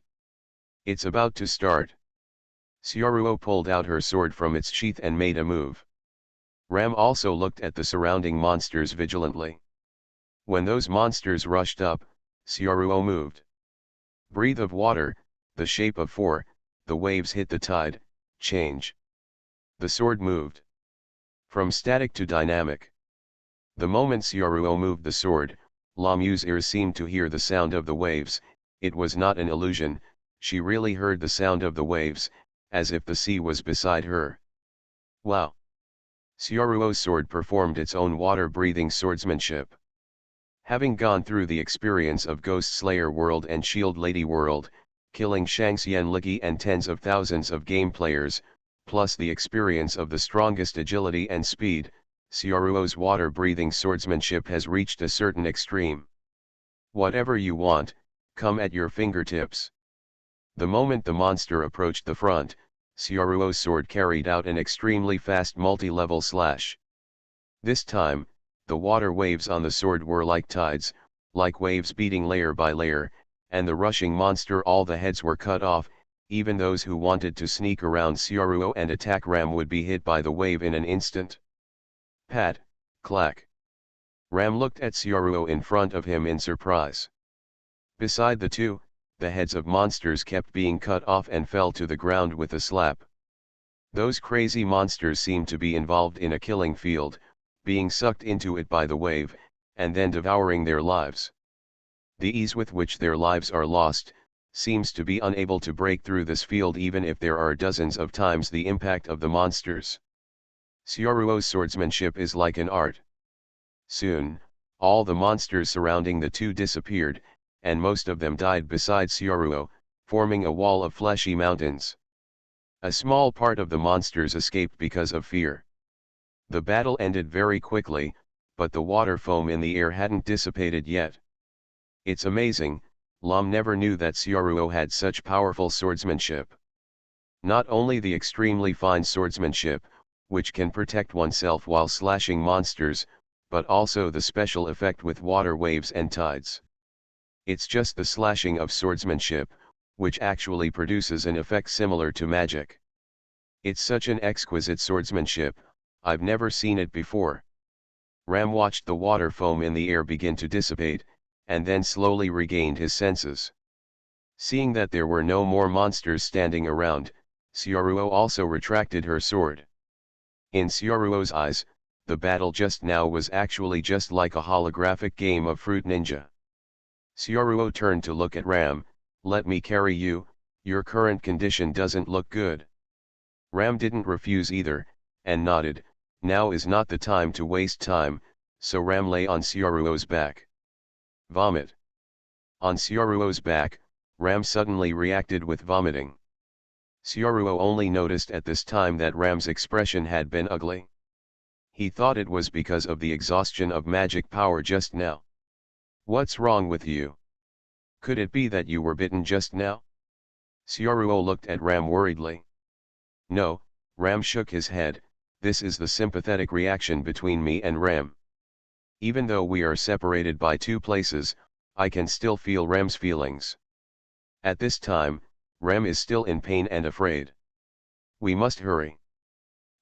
It's about to start. Sioruo pulled out her sword from its sheath and made a move. Ram also looked at the surrounding monsters vigilantly. When those monsters rushed up, Sioruo moved. Breath of water, the shape of 4, the waves hit the tide, change. The sword moved. From static to dynamic. The moment Sioruo moved the sword, Lam Yu's ears seemed to hear the sound of the waves. It was not an illusion, she really heard the sound of the waves, as if the sea was beside her. Wow! Sioruo's sword performed its own water-breathing swordsmanship. Having gone through the experience of Ghost Slayer World and Shield Lady World, killing Shangxian Liki and tens of thousands of game players, plus the experience of the strongest agility and speed, Sioruo's water-breathing swordsmanship has reached a certain extreme. Whatever you want, come at your fingertips. The moment the monster approached the front, Sioruo's sword carried out an extremely fast multi-level slash. This time, the water waves on the sword were like tides, like waves beating layer by layer, and the rushing monster, all the heads were cut off. Even those who wanted to sneak around Sioruo and attack Ram would be hit by the wave in an instant. Pat, clack. Ram looked at Sioruo in front of him in surprise. Beside the two, the heads of monsters kept being cut off and fell to the ground with a slap. Those crazy monsters seemed to be involved in a killing field, being sucked into it by the wave, and then devouring their lives. The ease with which their lives are lost, seems to be unable to break through this field even if there are dozens of times the impact of the monsters. Sioruo's swordsmanship is like an art. Soon, All the monsters surrounding the two disappeared, and most of them died beside Syoruo, forming a wall of fleshy mountains. A small part of the monsters escaped because of fear. The battle ended very quickly, but the water foam in the air hadn't dissipated yet. It's amazing, Lam never knew that Syoruo had such powerful swordsmanship. Not only the extremely fine swordsmanship, which can protect oneself while slashing monsters, but also the special effect with water waves and tides. It's just the slashing of swordsmanship, which actually produces an effect similar to magic. It's such an exquisite swordsmanship, I've never seen it before. Ram watched the water foam in the air begin to dissipate, and then slowly regained his senses. Seeing that there were no more monsters standing around, Syoruo also retracted her sword. In Syoruo's eyes, the battle just now was actually just like a holographic game of Fruit Ninja. Syoruo turned to look at Ram. "Let me carry you, your current condition doesn't look good." Ram didn't refuse either, and nodded. Now is not the time to waste time, so Ram lay on Syoruo's back. Vomit. On Syoruo's back, Ram suddenly reacted with vomiting. Syoruo only noticed at this time that Ram's expression had been ugly. He thought it was because of the exhaustion of magic power just now. "What's wrong with you? Could it be that you were bitten just now?" Syoruo looked at Ram worriedly. "No," Ram shook his head, "this is the sympathetic reaction between me and Ram. Even though we are separated by two places, I can still feel Ram's feelings. At this time, Ram is still in pain and afraid. We must hurry."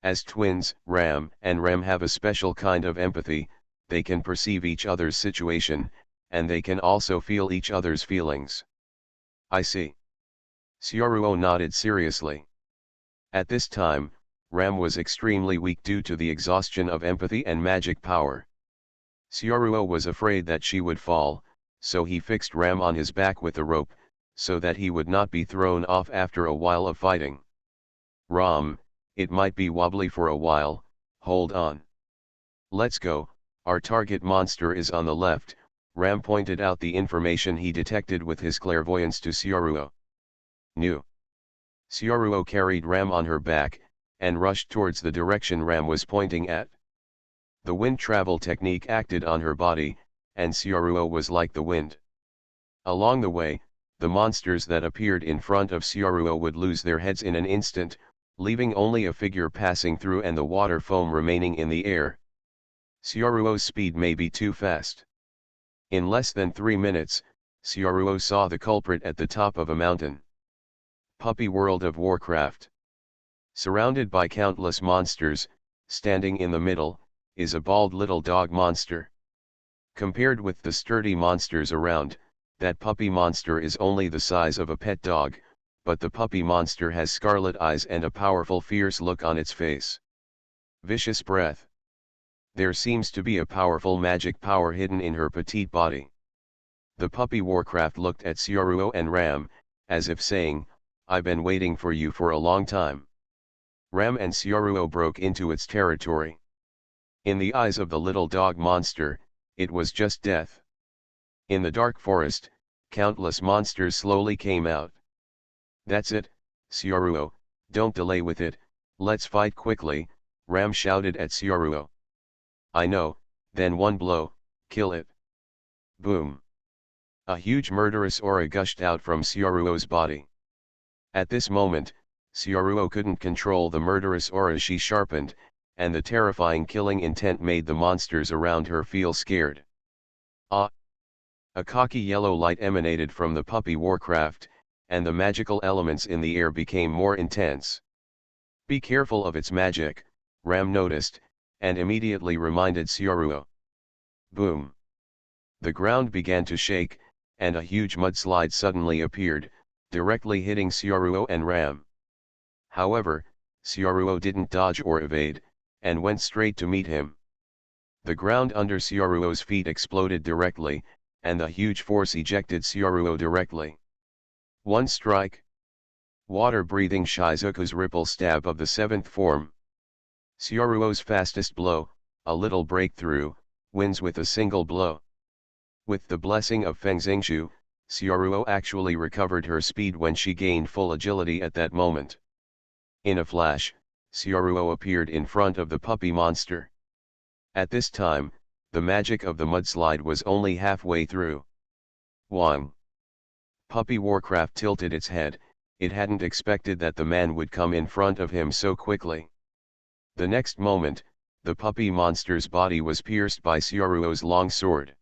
As twins, Ram and Ram have a special kind of empathy, they can perceive each other's situation, and they can also feel each other's feelings. "I see." Syoruo nodded seriously. At this time, Ram was extremely weak due to the exhaustion of empathy and magic power. Syoruo was afraid that she would fall, so he fixed Ram on his back with a rope, so that he would not be thrown off after a while of fighting. "Ram, it might be wobbly for a while, hold on. Let's go, our target monster is on the left." Ram pointed out the information he detected with his clairvoyance to Syoruo. "New." Syoruo carried Ram on her back, and rushed towards the direction Ram was pointing at. The wind travel technique acted on her body, and Syoruo was like the wind. Along the way, the monsters that appeared in front of Syoruo would lose their heads in an instant, leaving only a figure passing through and the water foam remaining in the air. Syoruo's speed may be too fast. In less than 3 minutes, Syoruo saw the culprit at the top of a mountain. Puppy World of Warcraft. Surrounded by countless monsters, standing in the middle, is a bald little dog monster. Compared with the sturdy monsters around, that puppy monster is only the size of a pet dog, but the puppy monster has scarlet eyes and a powerful fierce look on its face. Vicious breath. There seems to be a powerful magic power hidden in her petite body. The puppy Warcraft looked at Syoruo and Ram, as if saying, "I've been waiting for you for a long time." Ram and Syoruo broke into its territory. In the eyes of the little dog monster, it was just death. In the dark forest, countless monsters slowly came out. "That's it, Syoruo, don't delay with it, let's fight quickly," Ram shouted at Syoruo. "I know, then one blow, kill it." Boom. A huge murderous aura gushed out from Syoruo's body. At this moment, Syoruo couldn't control the murderous aura she sharpened, and the terrifying killing intent made the monsters around her feel scared. Ah! A cocky yellow light emanated from the puppy Warcraft, and the magical elements in the air became more intense. "Be careful of its magic," Ram noticed, and immediately reminded Syoruo. Boom! The ground began to shake, and a huge mudslide suddenly appeared, directly hitting Syoruo and Ram. However, Syoruo didn't dodge or evade, and went straight to meet him. The ground under Syoruo's feet exploded directly, and the huge force ejected Syoruo directly. One strike. Water-breathing Shizuku's ripple stab of the 7th form. Syoruo's fastest blow, a little breakthrough, wins with a single blow. With the blessing of Feng Xingqiu, Xiaoruo actually recovered her speed when she gained full agility at that moment. In a flash, Xiaoruo appeared in front of the puppy monster. At this time, the magic of the mudslide was only halfway through. Wang. Puppy Warcraft tilted its head, it hadn't expected that the man would come in front of him so quickly. The next moment, the puppy monster's body was pierced by Xiaoruo's long sword.